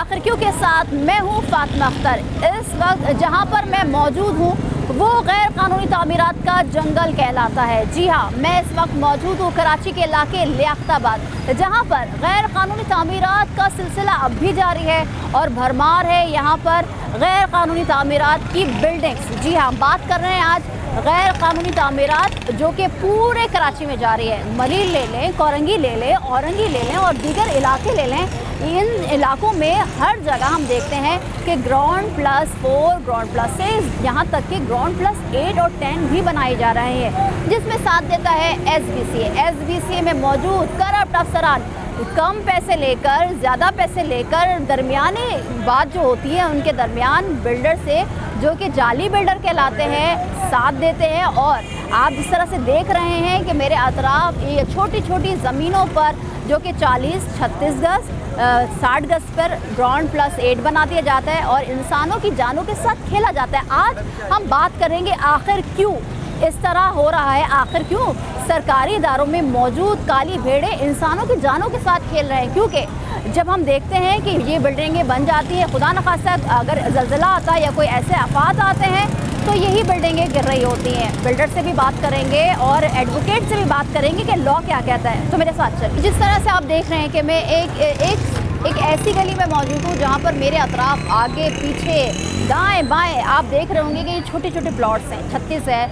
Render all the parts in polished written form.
आखिर क्यों के साथ मैं हूँ फातिमा अख्तर। इस वक्त जहाँ पर मैं मौजूद हूँ वो गैर कानूनी तामीरात का जंगल कहलाता है। जी हाँ, मैं इस वक्त मौजूद हूँ कराची के इलाके लियाकताबाद, जहाँ पर गैर कानूनी तामीरात का सिलसिला अब भी जारी है और भरमार है यहाँ पर गैर कानूनी तामीरात की बिल्डिंग्स। जी हाँ, बात कर रहे हैं आज गैर कानूनी तामीरात जो कि पूरे कराची में जारी है। मलीर ले लें, कोरंगी ले लें, औरंगी ले लें और दीगर इलाके ले लें, इन इलाकों में हर जगह हम देखते हैं कि ग्राउंड+4, ग्राउंड+6, यहाँ तक कि ग्राउंड+8 और 10 भी बनाए जा रहे हैं, जिसमें साथ देता है SBCA में मौजूद करप्ट अफसरान कम पैसे लेकर, ज़्यादा पैसे लेकर दरमियानी बात जो होती है उनके दरमियान बिल्डर से, जो कि जाली बिल्डर कहलाते हैं, साथ देते हैं। और आप जिस तरह से देख रहे हैं कि मेरे अतराफ ये छोटी छोटी ज़मीनों पर जो कि 40-36 गज 60 गज पर ग्राउंड+8 बना दिया जाता है और इंसानों की जानों के साथ खेला जाता है। आज हम बात करेंगे आखिर क्यों इस तरह हो रहा है, आखिर क्यों सरकारी इदारों में मौजूद काली भेड़ें इंसानों की जानों के साथ खेल रहे हैं। क्योंकि जब हम देखते हैं कि ये बिल्डिंगें बन जाती हैं, खुदा न खास्ता अगर ज़लज़ला आता है या कोई ऐसे आफात आते हैं तो यही बिल्डिंगें गिर रही होती हैं। बिल्डर से भी बात करेंगे और एडवोकेट से भी बात करेंगे कि लॉ क्या कहता है। तो मेरे साथ चलिए। जिस तरह से आप देख रहे हैं कि मैं एक ऐसी गली में मौजूद हूँ जहाँ पर मेरे अतराफ आगे पीछे दाएं बाएं आप देख रहे होंगे कि ये छोटे छोटे प्लॉट्स हैं। 36 है,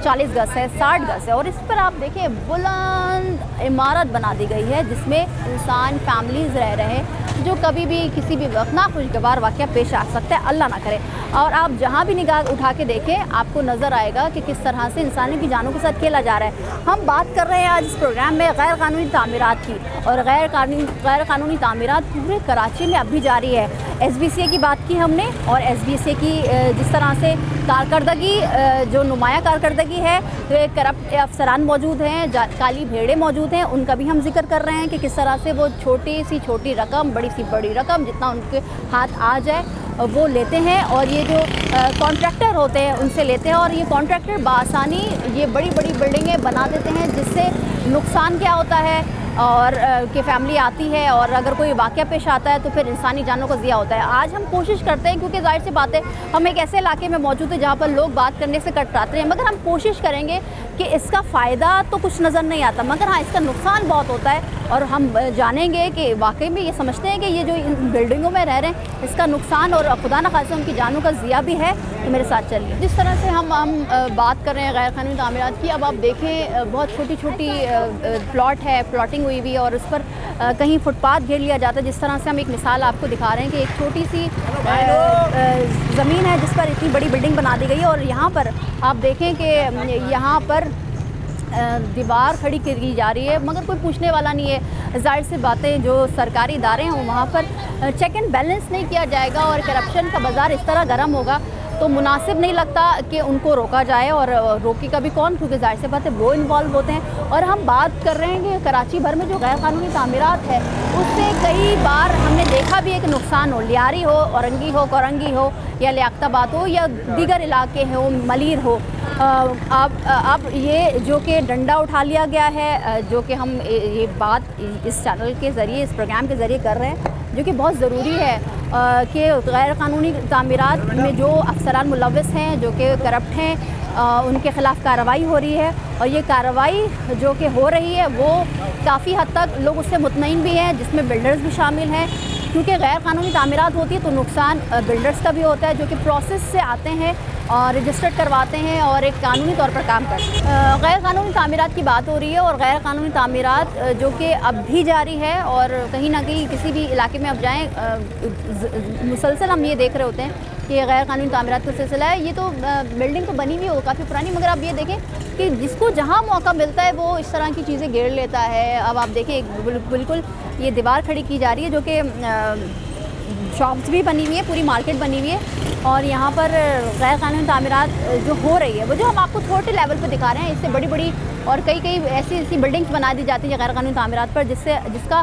40 गज है, 60 गज है और इस पर आप देखें बुलंद इमारत बना दी गई है जिसमें इंसान फैमिलीज़ रह रहे हैं, जो कभी भी किसी भी वक्त नाखुशगवार वाक़या पेश आ सकता है, अल्लाह ना करे। और आप जहाँ भी निगाह उठा के देखें आपको नज़र आएगा कि किस तरह से इंसानों की जानों के साथ खेला जा रहा है। हम बात कर रहे हैं आज इस प्रोग्राम में गैर कानूनी तामीरात की, और गैर कानूनी तामीरात पूरे कराची में अब भी जारी है। SBCA की बात की हमने, और SBCA की जिस तरह से कारकर्दगी, जो नुमाया कारकर्दगी है, करप्ट अफसरान मौजूद हैं, काली भेड़ें मौजूद हैं, उनका भी हम जिक्र कर रहे हैं कि किस तरह से वो छोटी सी छोटी रकम, बड़ी सी बड़ी रकम, जितना उनके हाथ आ जाए वो लेते हैं और ये जो कॉन्ट्रैक्टर होते हैं उनसे लेते हैं। और ये कॉन्ट्रैक्टर बासानी ये बड़ी बड़ी बिल्डिंगें बना देते हैं, जिससे नुकसान क्या होता है और कि फैमिली आती है और अगर कोई वाक़या पेश आता है तो फिर इंसानी जानों का ज़िया होता है। आज हम कोशिश करते हैं, क्योंकि जाहिर सी बात है हम एक ऐसे इलाके में मौजूद हैं जहाँ पर लोग बात करने से कतराते हैं, मगर हम कोशिश करेंगे कि इसका फ़ायदा तो कुछ नज़र नहीं आता, मगर हाँ इसका नुकसान बहुत होता है। और हम जानेंगे कि वाकई में ये समझते हैं कि ये जो इन बिल्डिंगों में रह रहे हैं इसका नुकसान और खुदा न खास्ता उनकी जानों का ज़िया भी है। तो मेरे साथ चलिए। जिस तरह से हम बात कर रहे हैं गैर कानूनी तामीरात की, अब आप देखें बहुत छोटी छोटी प्लॉट है, प्लॉटिंग हुई हुई है और उस पर कहीं फुटपाथ घेर लिया जाता है। जिस तरह से हम एक मिसाल आपको दिखा रहे हैं कि एक छोटी सी ज़मीन है जिस पर इतनी बड़ी बिल्डिंग बना दी गई है और यहाँ पर आप देखें कि यहाँ पर दीवार खड़ी की जा रही है, मगर कोई पूछने वाला नहीं है। जाहिर सी बातें जो सरकारी इदारे हैं वहाँ पर चेक एंड बैलेंस नहीं किया जाएगा और करप्शन का बाज़ार इस तरह गर्म होगा तो मुनासिब नहीं लगता कि उनको रोका जाए। और रोके कभी कौन, क्योंकि जाहिर सी बात है वो इन्वॉल्व होते हैं। और हम बात कर रहे हैं कि कराची भर में जो गैर कानूनी तामीरात है उससे कई बार हमने देखा भी है कि नुकसान हो, लियारी हो, औरंगी हो, कोरंगी हो या लियाकताबाद हो या दीगर इलाके हो, मलीर हो। अब ये जो कि डंडा उठा लिया गया है, जो कि हम ये बात इस चैनल के ज़रिए, इस प्रोग्राम के ज़रिए कर रहे हैं, जो कि बहुत ज़रूरी है कि गैर कानूनी तामीरात में जो अफसरान मुलव्वस हैं, जो कि करप्ट हैं, उनके ख़िलाफ़ कार्रवाई हो रही है। और ये कार्रवाई जो कि हो रही है वो काफ़ी हद तक लोग उससे मुतमईन भी हैं, जिसमें बिल्डर्स भी शामिल हैं, क्योंकि गैर कानूनी तामीरात होती है तो नुकसान बिल्डर्स का भी होता है, जो कि प्रोसेस से आते हैं और रजिस्टर्ड करवाते हैं और एक कानूनी तौर पर काम करते हैं। गैर कानूनी तामीरात की बात हो रही है और गैर कानूनी तामीरात जो कि अब भी जारी है और कहीं ना कहीं किसी भी इलाके में अब जाएँ मुसलसल हम ये देख रहे होते हैं कि गैर कानूनी तामीरात का सिलसिला है। ये तो बिल्डिंग तो बनी हुई हो काफ़ी पुरानी, मगर आप ये देखें कि जिसको जहाँ मौका मिलता है वो इस तरह की चीज़ें घेर लेता है। अब आप देखें बिल्कुल ये दीवार खड़ी की जा रही है, जो कि शॉप्स भी बनी हुई है, पूरी मार्केट बनी हुई है और यहाँ पर गैर कानूनी तामीरात जो हो रही है वो जो हम आपको छोटे लेवल पर दिखा रहे हैं, इससे बड़ी बड़ी और कई ऐसी बिल्डिंग्स बना दी जाती है गैर कानूनी तामीरात पर, जिसका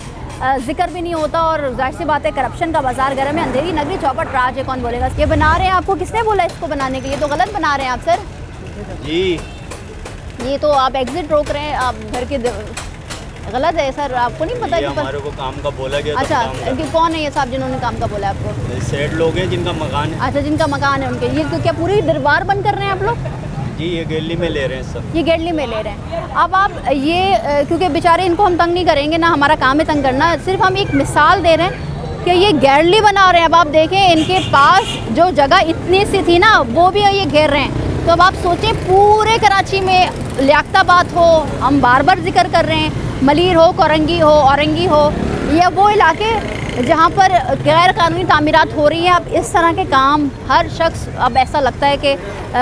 जिक्र भी नहीं होता। और जाहिर सी बात है करप्शन का बाजार गर्म है, अंधेरी नगरी चौपट राज है, कौन बोलेगा। ये बना रहे हैं, आपको किसने बोला इसको बनाने के लिए? तो गलत बना रहे हैं आप सर जी। ये तो आप एग्ज़िट रोक रहे हैं, आप घर के गलत है सर, आपको नहीं पता ये कि हमारे को काम का बोला गया था, अच्छा, काम कि कौन है ये साहब जिन्होंने काम का बोला आपको? का। सेठ लोग हैं जिनका मकान है अच्छा, जिनका मकान है उनके, ये तो क्या पूरी दरबार बंद कर रहे हैं आप लोग? जी, ये गैली में ले रहे हैं सब। ये गेडली में ले रहे हैं। अब आप ये क्योंकि बेचारे इनको हम तंग नहीं करेंगे ना, हमारा काम है तंग करना, सिर्फ हम एक मिसाल दे रहे हैं कि ये गेडली बना रहे हैं। अब आप देखें इनके पास जो जगह इतनी सी थी ना, वो भी ये घेर रहे हैं। तो अब आप सोचें पूरे कराची में लियाकताबाद हो, हम बार बार जिक्र कर रहे हैं, मलीर हो, कोरंगी हो, औरंगी हो, या वो इलाके जहाँ पर गैर कानूनी तामीरात हो रही है। अब इस तरह के काम हर शख्स, अब ऐसा लगता है कि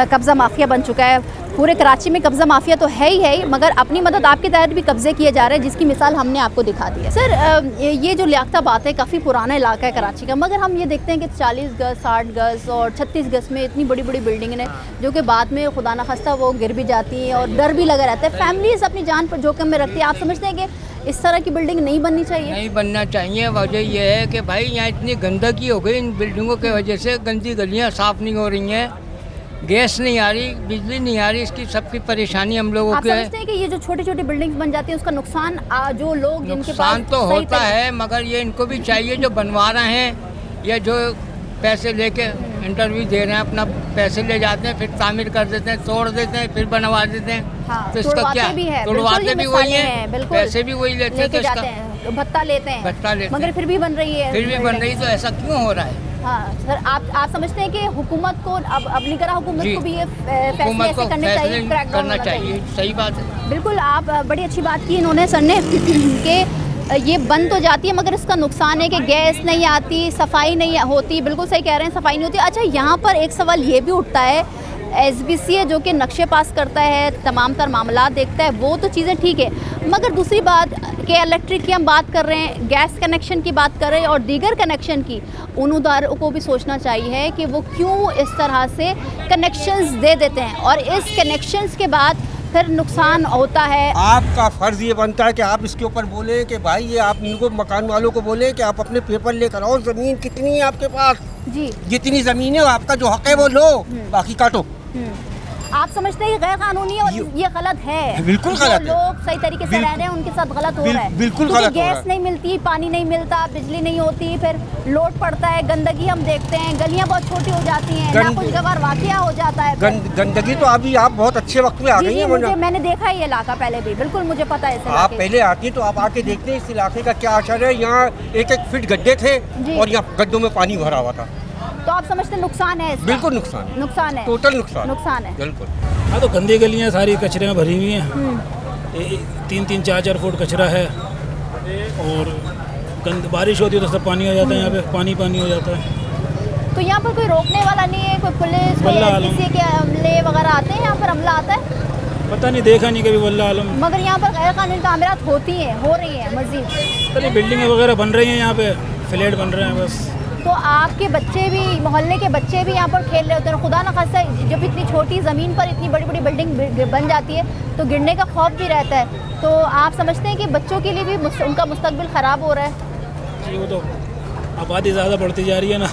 कब्ज़ा माफिया बन चुका है। पूरे कराची में कब्ज़ा माफिया तो है ही, मगर अपनी मदद आपके तहत भी कब्ज़े किए जा रहे हैं, जिसकी मिसाल हमने आपको दिखा दी है। सर, ये जो लियाकताबाद है काफ़ी पुराना इलाका है कराची का, मगर हम ये देखते हैं कि 40 गज, 60 गज और 36 गज में इतनी बड़ी बड़ी बिल्डिंग हैं जो कि बाद में खुदा न खास्ता वो गिर भी जाती हैं और डर भी लगा रहता है। फैमिलीज अपनी जान पर जोखिम में रखती है। आप समझते हैं कि इस तरह की बिल्डिंग नहीं बननी चाहिए? नहीं बनना चाहिए। वजह यह है कि भाई यहाँ इतनी गंदगी हो गई इन बिल्डिंगों की वजह से, गंदी गलियाँ साफ़ नहीं हो रही हैं, गैस नहीं आ रही, बिजली नहीं आ रही, इसकी सबकी परेशानी हम लोगों आप की है। समझते हैं कि ये जो छोटी छोटी बिल्डिंग्स बन जाती है उसका नुकसान जो लोग जिनके पास नुकसान तो सही होता है, मगर ये इनको भी चाहिए जो बनवा रहे हैं या जो पैसे लेके इंटरव्यू दे रहे हैं, अपना पैसे ले जाते हैं, फिर तामीर कर देते हैं, तोड़ देते हैं, फिर बनवा देते हैं। हाँ, तो इसका क्या, भी है, तोड़वाते भी वही हैं, बिल्कुल पैसे भी वही लेते हैं, तो जाते इसका हैं, भत्ता लेते हैं, भत्ता लेते मगर हैं। फिर भी बन रही है, फिर भी बन रही, तो ऐसा क्यों हो रहा है? हाँ सर, आप समझते हैं कि हुकूमत को अब निगरान हुकूमत जी, को भी ये फैसले हुकूमत ऐसे को करने चाहिए, फैसले क्रैकडाउन करना होना चाहिए, सही बात है। बिल्कुल, आप बड़ी अच्छी बात की इन्होंने सर ने कि ये बंद तो जाती है मगर इसका नुकसान है कि गैस नहीं आती, सफाई नहीं होती। बिल्कुल सही कह रहे हैं, सफाई नहीं होती। अच्छा, यहाँ पर एक सवाल ये भी उठता है, SBC है जो कि नक्शे पास करता है, तमाम तर मामला देखता है, वो तो चीज़ें ठीक है, मगर दूसरी बात कि इलेक्ट्रिक की हम बात कर रहे हैं, गैस कनेक्शन की बात कर रहे हैं और दीगर कनेक्शन की, उन उदारों को भी सोचना चाहिए कि वो क्यों इस तरह से कनेक्शंस दे देते हैं और इस कनेक्शंस के बाद फिर नुकसान होता है। आपका फ़र्ज़ ये बनता है कि आप इसके ऊपर बोलें कि भाई ये आप इनको मकान वालों को बोलें कि आप अपने पेपर लेकर आओ, ज़मीन कितनी है आपके पास, जी, जितनी ज़मीन है आपका जो हक़ है वो लो, बाकी काटो। आप समझते हैं कि गैर कानूनी है और ये गलत है? बिल्कुल गलत है। लोग सही तरीके से रह रहे हैं उनके साथ गलत हो रहा है, बिल्कुल क्योंकि गलत हो रहा गैस है। नहीं मिलती, पानी नहीं मिलता, बिजली नहीं होती, फिर लोड पड़ता है, गंदगी हम देखते हैं, गलियां बहुत छोटी हो जाती हैं, नाखुशगवार वाकया हो जाता है। गंदगी तो अभी आप बहुत अच्छे वक्त में आ गई है। मैंने देखा है ये इलाका पहले भी, बिल्कुल मुझे पता है। आप पहले आती तो आप आके देखते इस इलाके का क्या असर है। यहाँ 1-1 फीट गड्ढे थे और यहाँ गड्ढों में पानी भरा हुआ था। तो आप समझते हैं नुकसान है इसका? बिल्कुल नुकसान है, टोटल नुकसान है बिल्कुल। हाँ, तो गंदी गलियाँ सारी कचरे में भरी हुई हैं, 3-3, 4-4 फुट कचरा है और बारिश होती है तो सब पानी आ जाता है, यहाँ पे पानी हो जाता है। तो यहाँ पर कोई रोकने वाला नहीं है, कोई पुलिस, कोई SBC के अमले वगैरह आते हैं यहाँ पर, अमला आता है? पता नहीं, देखा नहीं कभी, वल्लाह आलम। मगर यहाँ पर गैर कानूनी तामीरात हो रही हैं मजीद। चलिए, बिल्डिंगें वगैरह बन रही हैं, यहाँ पे फ्लैट बन रहे हैं बस। तो आपके बच्चे भी, मोहल्ले के बच्चे भी यहाँ पर खेल रहे होते हैं, खुदा न खास्ता जब इतनी छोटी ज़मीन पर इतनी बड़ी बड़ी बिल्डिंग बन जाती है तो गिरने का खौफ भी रहता है। तो आप समझते हैं कि बच्चों के लिए भी उनका मुस्तकबिल ख़राब हो रहा है? जी, वो तो आबादी ज़्यादा बढ़ती जा रही है ना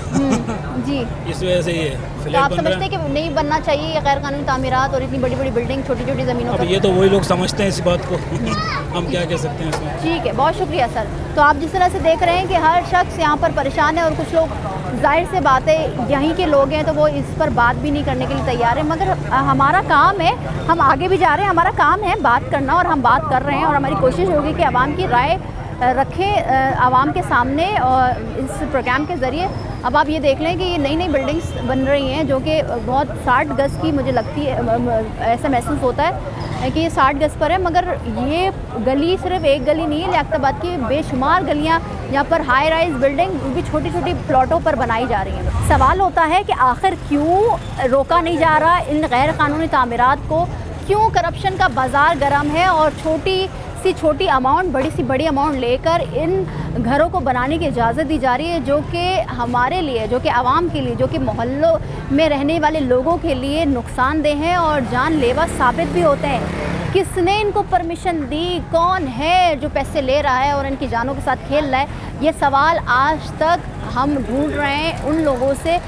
जी, इस वजह से ये तो आप समझते हैं कि नहीं बनना चाहिए ये गैर कानूनी तामीरात और इतनी बड़ी बड़ी बिल्डिंग छोटी छोटी ज़मीनों पर? अब ये तो वही लोग समझते हैं इस बात को हम क्या कह सकते हैं इसमें। ठीक है, बहुत शुक्रिया सर। तो आप जिस तरह से देख रहे हैं कि हर शख्स यहाँ पर परेशान है और कुछ लोग, जाहिर से बात है यहीं के लोग हैं तो वो इस पर बात भी नहीं करने के लिए तैयार है, मगर हमारा काम है, हम आगे भी जा रहे हैं, हमारा काम है बात करना और हम बात कर रहे हैं और हमारी कोशिश होगी कि आवाम की राय रखें आवाम के सामने और इस प्रोग्राम के ज़रिए। अब आप ये देख लें कि ये नई नई बिल्डिंग्स बन रही हैं जो कि बहुत 60 गज़ की, मुझे लगती है, ऐसा महसूस होता है कि ये 60 गज़ पर है, मगर ये गली सिर्फ एक गली नहीं है, लियाकताबाद की बेशुमार गलियाँ यहाँ पर हाई राइज बिल्डिंग भी छोटी छोटी प्लॉटों पर बनाई जा रही हैं। सवाल होता है कि आखिर क्यों रोका नहीं जा रहा इन गैर कानूनी तामीरात को, क्यों करप्शन का बाज़ार गर्म है और छोटी अमाउंट, बड़ी सी बड़ी अमाउंट लेकर इन घरों को बनाने की इजाज़त दी जा रही है, जो कि हमारे लिए, जो कि आवाम के लिए, जो कि मोहल्लों में रहने वाले लोगों के लिए नुकसानदेह हैं और जानलेवा साबित भी होते हैं। किसने इनको परमिशन दी, कौन है जो पैसे ले रहा है और इनकी जानों के साथ खेल रहा है, ये सवाल आज तक हम ढूंढ रहे हैं उन लोगों से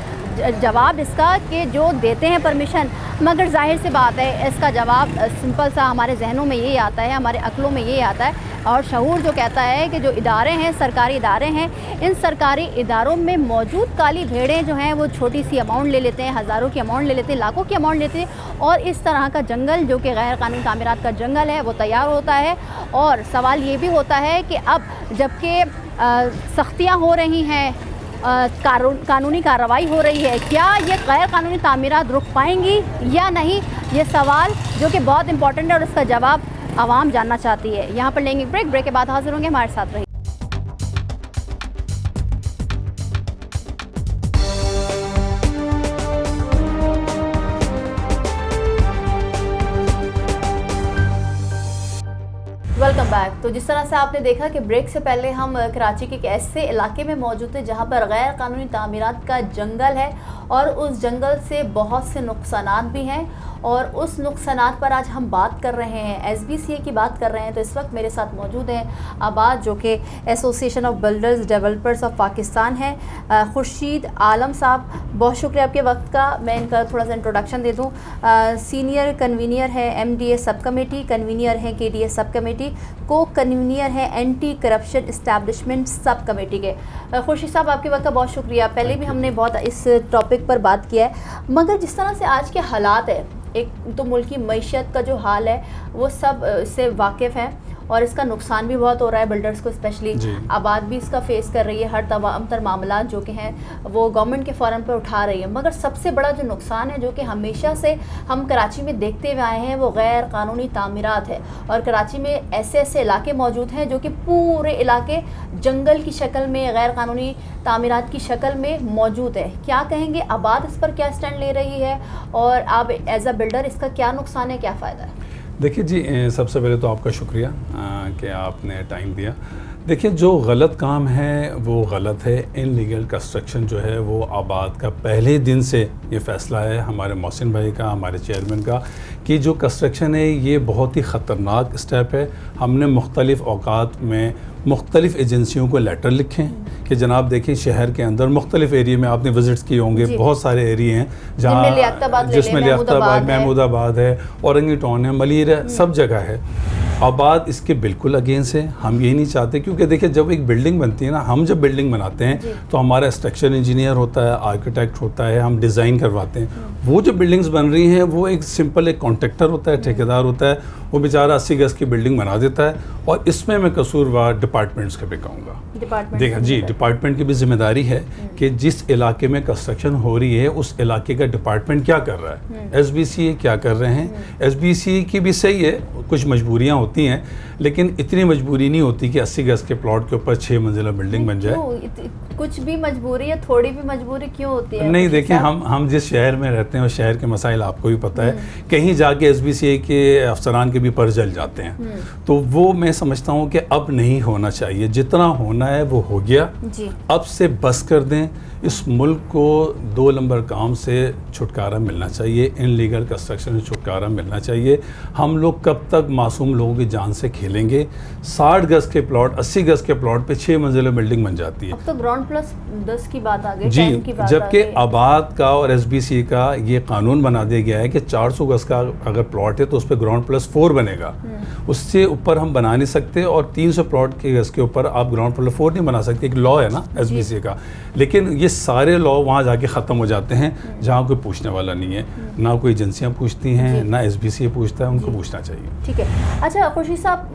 जवाब इसका कि जो देते हैं परमिशन, मगर जाहिर सी बात है इसका जवाब सिंपल सा हमारे जहनों में यही आता है, हमारे अक्लों में यही आता है और शऊर जो कहता है कि जो इदारे हैं, सरकारी इदारे हैं, इन सरकारी इदारों में मौजूद काली भेड़ें जो हैं वो छोटी सी अमाउंट ले लेते हैं, हज़ारों की अमाउंट ले लेते हैं, लाखों की अमाउंट लेते हैं और इस तरह का जंगल जो कि गैर कानूनी तामीरात का जंगल है वो तैयार होता है। और सवाल ये भी होता है कि अब जबकि सख्तियाँ हो रही हैं, कानूनी कार्रवाई हो रही है, क्या ये गैर कानूनी तामीरात रुक पाएंगी या नहीं, ये सवाल जो कि बहुत इंपॉर्टेंट है और इसका जवाब आवाम जानना चाहती है। यहाँ पर लेंगे ब्रेक के बाद हाजिर होंगे, हमारे साथ रहिए। Welcome back. तो जिस तरह से आपने देखा कि ब्रेक से पहले हम कराची के एक ऐसे इलाके में मौजूद थे जहां पर गैर कानूनी तामीरात का जंगल है और उस जंगल से बहुत से नुकसानात भी हैं और उस नुकसानात पर आज हम बात कर रहे हैं, SBCA की बात कर रहे हैं। तो इस वक्त मेरे साथ मौजूद हैं आबाद जो कि association of builders developers of Pakistan है, खुर्शीद आलम साहब, बहुत शुक्रिया आपके वक्त का। मैं इनका थोड़ा सा इंट्रोडक्शन दे दूँ। सीनियर कन्वीनियर है MDA सब कमेटी, कन्वीनियर है KDA सब कमेटी, को कन्वीनियर है anti corruption establishment sub committee के। खुर्शीद साहब आपके वक्त का बहुत शुक्रिया। पहले भी हमने बहुत इस टॉपिक पर बात किया है, मगर जिस तरह से आज के हालात है, एक तो मुल्क की मईशत का जो हाल है वो सब इससे वाकिफ़ हैं और इसका नुकसान भी बहुत हो रहा है बिल्डर्स को, स्पेशली आबाद भी इसका फेस कर रही है। हर तमाम मामला जो कि हैं वो गवर्नमेंट के फ़ोरम पर उठा रही है, मगर सबसे बड़ा जो नुकसान है जो कि हमेशा से हम कराची में देखते हुए आए हैं वो गैर कानूनी तामीरात है। और कराची में ऐसे ऐसे इलाके मौजूद हैं जो कि पूरे इलाके जंगल की शक्ल में, गैर कानूनी तामीरात की शक्ल में मौजूद है। क्या कहेंगे, आबाद इस पर क्या स्टैंड ले रही है और आप एज अ बिल्डर इसका क्या नुकसान है, क्या फ़ायदा है? देखिए जी, सबसे पहले तो आपका शुक्रिया कि आपने टाइम दिया। देखिए, जो गलत काम है वो गलत है। इनलीगल कंस्ट्रक्शन जो है वो आबाद का पहले दिन से ये फ़ैसला है हमारे मोहसिन भाई का, हमारे चेयरमैन का, कि जो कंस्ट्रक्शन है ये बहुत ही ख़तरनाक स्टेप है। हमने मुख्तलिफ़ औकात में मुख्तलिफ़ एजेंसियों को लेटर लिखे हैं कि जनाब देखिए, शहर के अंदर मुख्तलिफ़ एरिया में आपने विज़िट्स किए होंगे, बहुत सारे एरिए हैं जहाँ जिसमें लियाकताबाद, महमूदाबाद है, औरंगी टाउन है, मलीर है, सब जगह है। आबाद इसके बिल्कुल अगेंस्ट है। हम यही नहीं चाहते, क्योंकि देखिए जब एक बिल्डिंग बनती है ना, हम जब बिल्डिंग बनाते हैं तो हमारा स्ट्रक्चर इंजीनियर होता है, आर्किटेक्ट होता है, हम डिज़ाइन करवाते हैं। वो जो बिल्डिंग्स बन रही हैं वो एक सिंपल एक कॉन्ट्रैक्टर होता है, ठेकेदार होता है, वो बेचारा 80 गज की बिल्डिंग बना देता है। और इसमें मैं कसूरवार डिपार्टमेंट्स के भी कहूँगा। देखा जी, डिपार्टमेंट की भी जिम्मेदारी है कि जिस इलाके में कंस्ट्रक्शन हो रही है उस इलाके का डिपार्टमेंट क्या कर रहा है, SBCA क्या कर रहे हैं। SBCA की भी सही है, कुछ मजबूरियाँ होती हैं, लेकिन इतनी मजबूरी नहीं होती कि 80 गज के प्लॉट के ऊपर 6 मंजिला बिल्डिंग बन जाए। कुछ भी मजबूरी है, थोड़ी भी मजबूरी क्यों होती है? नहीं, देखें, हम जिस शहर में रहते हैं उस शहर के मसाइल आपको भी पता है। कहीं जाके SBCA के अफसरान के भी पर जल जाते हैं, तो वो मैं समझता हूँ कि अब नहीं होना चाहिए। जितना होना है वो हो गया, अब से बस कर दें। इस मुल्क को 2 नंबर काम से छुटकारा मिलना चाहिए, इनलीगल कंस्ट्रक्शन से छुटकारा मिलना चाहिए। हम लोग कब तक मासूम लोगों की जान से खेलेंगे? 60 गज के प्लॉट, 80 गज के प्लॉट पे 6 मंजिला बिल्डिंग बन जाती है। अब तो ग्राउंड प्लस 10 की बात आ गई जी, जबकि आबाद का और SBCA का ये कानून बना दिया गया है कि 400 गज का अगर प्लॉट है तो उस पर ग्राउंड प्लस 4 बनेगा, उससे ऊपर हम बना नहीं सकते। और 300 प्लॉट के गज के ऊपर आप ग्राउंड प्लस 4 नहीं बना सकते, एक लॉ है ना SBCA का। लेकिन ये सारे लॉ वहाँ जाके ख़त्म हो जाते हैं जहाँ कोई पूछने वाला नहीं है, ना कोई एजेंसियाँ पूछती हैं, ना SBCA पूछता है, उनको पूछना चाहिए। ठीक है। अच्छा खुर्शीद साहब,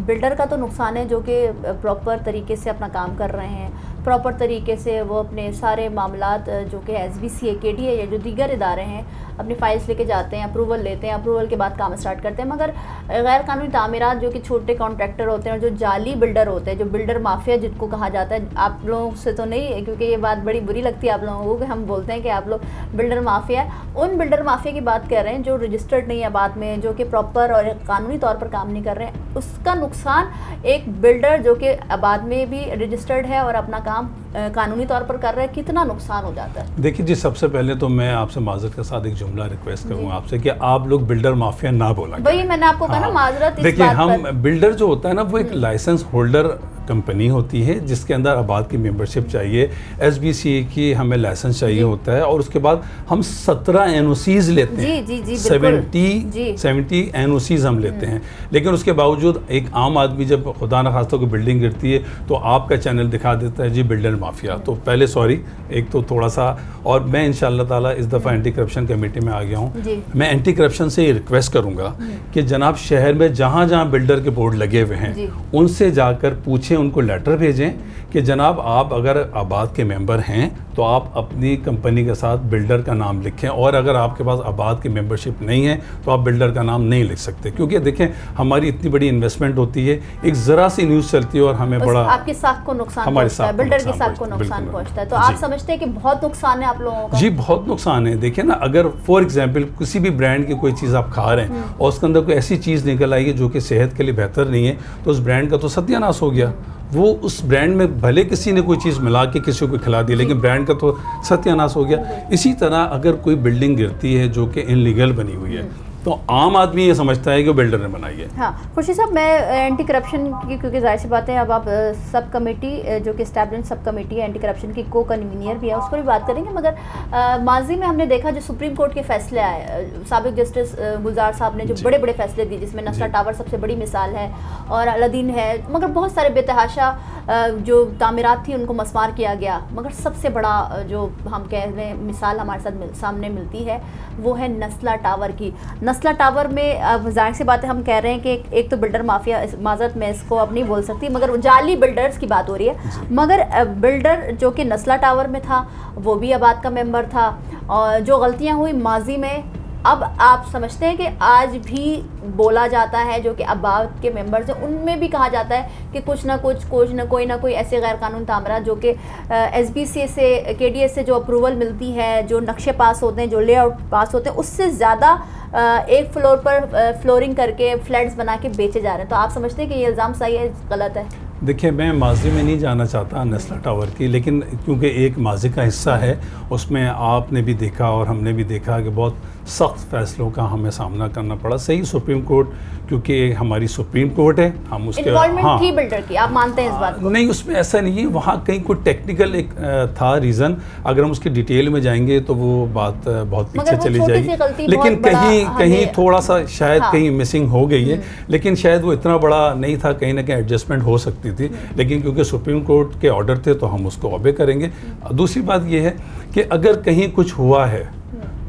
बिल्डर का तो नुकसान है जो कि प्रॉपर तरीके से अपना काम कर रहे हैं, प्रॉपर तरीके से वो अपने सारे मामलात जो कि SBCA, KDA या जो दीगर इदारे हैं अपनी फाइल्स लेके जाते हैं, अप्रूवल लेते हैं, अप्रूवल के बाद काम स्टार्ट करते हैं। मगर गैर कानूनी तामीरात जो कि छोटे कॉन्ट्रैक्टर होते हैं और जो जाली बिल्डर होते हैं, जो बिल्डर माफिया जिनको कहा जाता है, आप लोगों से तो नहीं है क्योंकि ये बात बड़ी बुरी लगती है आप लोगों को कि हम बोलते हैं कि आप लोग बिल्डर माफिया है, उन बिल्डर माफिया की बात कर रहे हैं जो रजिस्टर्ड नहीं है आबाद में, जो कि प्रॉपर और कानूनी तौर पर काम नहीं कर रहे हैं। उसका नुकसान एक बिल्डर जो कि आबाद में भी रजिस्टर्ड है और अपना काम कानूनी तौर पर कर रहा है, कितना नुकसान हो जाता है? देखिए जी, सबसे पहले तो मैं आपसे माजरत के साथ एक जुमला रिक्वेस्ट करूँगा आपसे कि आप लोग बिल्डर माफिया ना बोला। वही मैंने आपको कहा ना, माजरत। देखिए, हम बिल्डर जो होता है ना वो एक लाइसेंस होल्डर कंपनी होती है जिसके अंदर आबाद की मेंबरशिप चाहिए, SBCA की हमें लाइसेंस चाहिए होता है, और उसके बाद हम 17 NOCs लेते हैं। जी, 70 NOCs हम लेते हैं। लेकिन उसके बावजूद एक आम आदमी जब खुदा न खास्ता कोई बिल्डिंग गिरती है तो आपका चैनल दिखा देता है जी बिल्डर माफिया। तो पहले सॉरी, एक तो थोड़ा सा, और मैं इंशाअल्लाह ताला इस दफ़ा एंटी करप्शन कमेटी में आ गया हूँ। मैं एंटी करप्शन से ये रिक्वेस्ट करूँगा कि जनाब शहर में जहाँ जहाँ बिल्डर के बोर्ड लगे हुए हैं उनसे जाकर पूछें, उनको लेटर भेजें कि जनाब आप अगर आबाद के मेंबर हैं तो आप अपनी कंपनी के साथ बिल्डर का नाम लिखें, और अगर आपके पास आबाद की मेंबरशिप नहीं है तो आप बिल्डर का नाम नहीं लिख सकते। क्योंकि देखें हमारी इतनी बड़ी इन्वेस्टमेंट होती है, एक ज़रा सी न्यूज़ चलती है और हमें बड़ा आपकी साख को नुकसान पहुंचता है, बिल्डर की साख को नुकसान पहुंचता है। तो आप समझते हैं कि बहुत नुकसान है आप लोगों का? जी बहुत नुकसान है। देखिए ना, अगर फॉर एग्जांपल किसी भी ब्रांड की कोई चीज़ आप खा रहे हैं और उसके अंदर कोई ऐसी चीज़ निकल आई है जो कि सेहत के लिए बेहतर नहीं है, तो उस ब्रांड का तो सत्यानाश हो गया। वो उस ब्रांड में भले किसी ने कोई चीज़ मिला के किसी को खिला दी, लेकिन ब्रांड का तो सत्यानाश हो गया। इसी तरह अगर कोई बिल्डिंग गिरती है जो कि इनलीगल बनी हुई है तो आम आदमी ये समझता है कि बिल्डर ने बनाई है। हाँ खुर्शीद साहब, मैं एंटी करप्शन की, क्योंकि जाहिर सी बात है अब आप सब कमेटी जो कि एस्टैब्लिश सब कमेटी है एंटी करप्शन की को कन्वीनियर भी है, उस पर भी बात करेंगे। मगर माजी में हमने देखा जो सुप्रीम कोर्ट के फैसले आए, साबिक जस्टिस गुलजार साहब ने जो बड़े बड़े फैसले दिए, जिसमें नस्ला टावर सबसे बड़ी मिसाल है और अलादीन है, मगर बहुत सारे बेतहाशा जो तामीरात थी उनको मस्मार किया गया। मगर सबसे बड़ा जो हम कह रहे हैं मिसाल हमारे साथ सामने मिलती है वो है नस्ला टावर की। नस्ला टावर में अब जाहिर सी बात है हम कह रहे हैं कि एक तो बिल्डर माफिया, माजरत मैं इसको अब नहीं बोल सकती, मगर जाली बिल्डर्स की बात हो रही है। मगर बिल्डर जो कि नस्ला टावर में था वो भी आबाद का मेंबर था, और जो गलतियां हुई माजी में, अब आप समझते हैं कि आज भी बोला जाता है जो कि आबाद के मेंबर्स हैं उनमें भी कहा जाता है कि कुछ ना कोई ऐसे गैर कानून तामीरात जो कि SBCA से KDA से जो अप्रूवल मिलती है, जो नक्शे पास होते हैं, जो लेआउट पास होते हैं, उससे ज़्यादा एक फ्लोर पर फ्लोरिंग करके फ्लैट्स बना के बेचे जा रहे हैं। तो आप समझते हैं कि ये इल्ज़ाम सही है, गलत है? देखिए, मैं माजी में नहीं जाना चाहता नस्ला टावर की, लेकिन क्योंकि एक माजी का हिस्सा है उसमें आपने भी देखा और हमने भी देखा कि बहुत सख्त फैसलों का हमें सामना करना पड़ा। सही, सुप्रीम कोर्ट क्योंकि हमारी सुप्रीम कोर्ट है, हम उसके इन्वॉल्वमेंट थी बिल्डर की, आप मानते हैं इस बात को? नहीं, उसमें ऐसा नहीं है, वहाँ कहीं कोई टेक्निकल एक था रीज़न। अगर हम उसकी डिटेल में जाएंगे तो वो बात बहुत पीछे चली जाएगी, लेकिन कहीं थोड़ा सा शायद कहीं मिसिंग हो गई है, लेकिन शायद वो इतना बड़ा नहीं था, कहीं ना कहीं एडजस्टमेंट हो सकती थी। लेकिन क्योंकि सुप्रीम कोर्ट के ऑर्डर थे तो हम उसको ओबे करेंगे। दूसरी बात ये है कि अगर कहीं कुछ हुआ है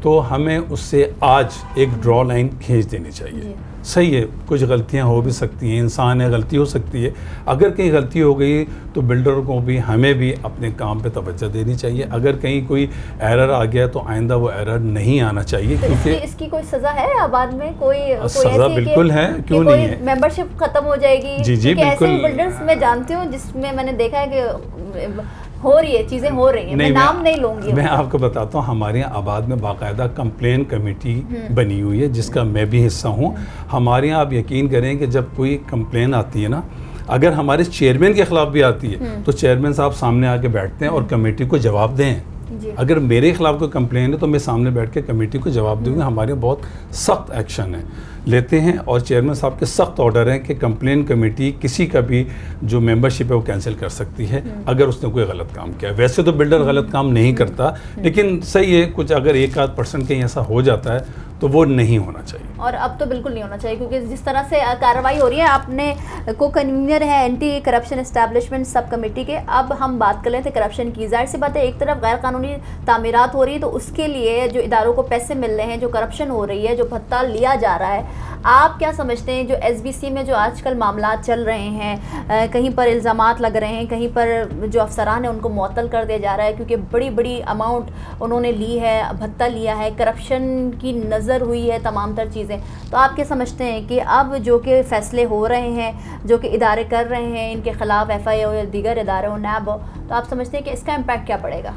तो हमें उससे आज एक ड्रॉ लाइन खींच देनी चाहिए। सही है, कुछ गलतियां हो भी सकती हैं, इंसान है, गलती हो सकती है। अगर कहीं गलती हो गई तो बिल्डर को भी, हमें भी अपने काम पे तवज्जो देनी चाहिए। अगर कहीं कोई एरर आ गया तो आइंदा वो एरर नहीं आना चाहिए। तो क्योंकि इसकी कोई सज़ा है आबाद में? कोई सज़ा बिल्कुल है, क्यों नहीं है? मेंबरशिप खत्म हो जाएगी? जी बिल्कुल। ऐसे बिल्डर्स मैं जानती हूँ जिसमें मैंने देखा है कि हो रही है, चीज़ें हो रही हैं। मैं नाम नहीं लूँगी। मैं आपको बताता हूँ, हमारे यहाँ आबाद में बाकायदा कंप्लेन कमेटी बनी हुई है जिसका मैं भी हिस्सा हूँ। हमारे यहाँ आप यकीन करें कि जब कोई कंप्लेन आती है ना, अगर हमारे चेयरमैन के ख़िलाफ़ भी आती है तो चेयरमैन साहब सामने आके बैठते हैं और कमेटी को जवाब दें। अगर मेरे खिलाफ कोई कंप्लेन है तो मैं सामने बैठ के कमेटी को जवाब दूंगा। हमारे बहुत सख्त एक्शन है लेते हैं, और चेयरमैन साहब के सख्त ऑर्डर हैं कि कंप्लेन कमेटी किसी का भी जो मेंबरशिप है वो कैंसिल कर सकती है अगर उसने कोई गलत काम किया। वैसे तो बिल्डर गलत काम नहीं करता, लेकिन सही है, कुछ अगर 1-8% कहीं ऐसा हो जाता है तो वो नहीं होना चाहिए। और अब तो बिल्कुल नहीं होना चाहिए, क्योंकि जिस तरह से कार्रवाई हो रही है, आपने को कन्वीनर है anti corruption establishment sub committee के। अब हम बात कर लेते हैं करप्शन की। जाहिर सी बात है, एक तरफ गैर कानूनी तामीरात हो रही है तो उसके लिए जो इदारों को पैसे मिल रहे हैं, जो करप्शन हो रही है, जो भत्ता लिया जा रहा है, आप क्या समझते हैं जो SBC में जो आजकल मामला चल रहे हैं, कहीं पर इल्ज़ामात लग रहे हैं, कहीं पर जो अफसरान है उनको मुअत्तल कर दिया जा रहा है क्योंकि बड़ी बड़ी अमाउंट उन्होंने ली है, भत्ता लिया है, करप्शन की नज़र हुई है, तमाम तर चीज़ें, तो आप क्या समझते हैं कि अब जो कि फ़ैसले हो रहे हैं, जो कि इदारे कर रहे हैं, इनके ख़िलाफ़ FI हो या दीगर इदारे हो, NAB हो, तो आप समझते हैं कि इसका इम्पैक्ट क्या पड़ेगा?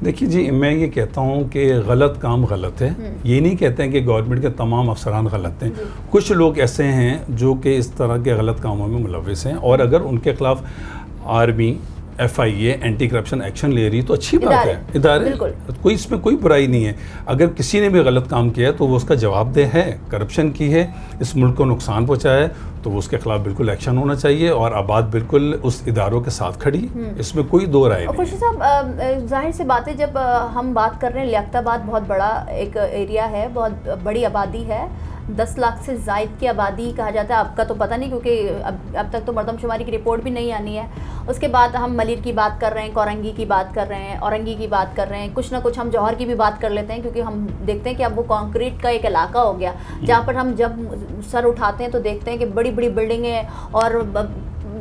देखिए जी, मैं ये कहता हूँ कि गलत काम गलत है। ये नहीं कहते हैं कि गवर्नमेंट के तमाम अफसरान गलत हैं। कुछ लोग ऐसे हैं जो कि इस तरह के गलत कामों में मुलविस हैं, और अगर उनके ख़िलाफ़ army, FIA anti corruption action ले रही है तो अच्छी बात है, इदारे बिल्कुल। कोई इसमें कोई बुराई नहीं है। अगर किसी ने भी गलत काम किया है तो वो उसका जवाबदेह है, करप्शन की है, इस मुल्क को नुकसान पहुंचाया है, तो वो उसके खिलाफ बिल्कुल एक्शन होना चाहिए और आबाद बिल्कुल उस इदारों के साथ खड़ी है, इसमें कोई दो राय नहीं। खुर्शीद साहब, जाहिर सी बात है, जब हम बात कर रहे हैं, लियाकताबाद बहुत बड़ा एक एरिया है, बहुत बड़ी आबादी है, 10 लाख से ज़ायद की आबादी कहा जाता है। आपका तो पता नहीं, क्योंकि अब तक तो मरदमशुमारी की रिपोर्ट भी नहीं आनी है। उसके बाद हम मलिर की बात कर रहे हैं, कोरंगी की बात कर रहे हैं, औरंगी की बात कर रहे हैं, कुछ ना कुछ हम जौहर की भी बात कर लेते हैं, क्योंकि हम देखते हैं कि अब वो कंक्रीट का एक इलाका हो गया जहाँ पर हम जब सर उठाते हैं तो देखते हैं कि बड़ी बड़ी बिल्डिंगें, और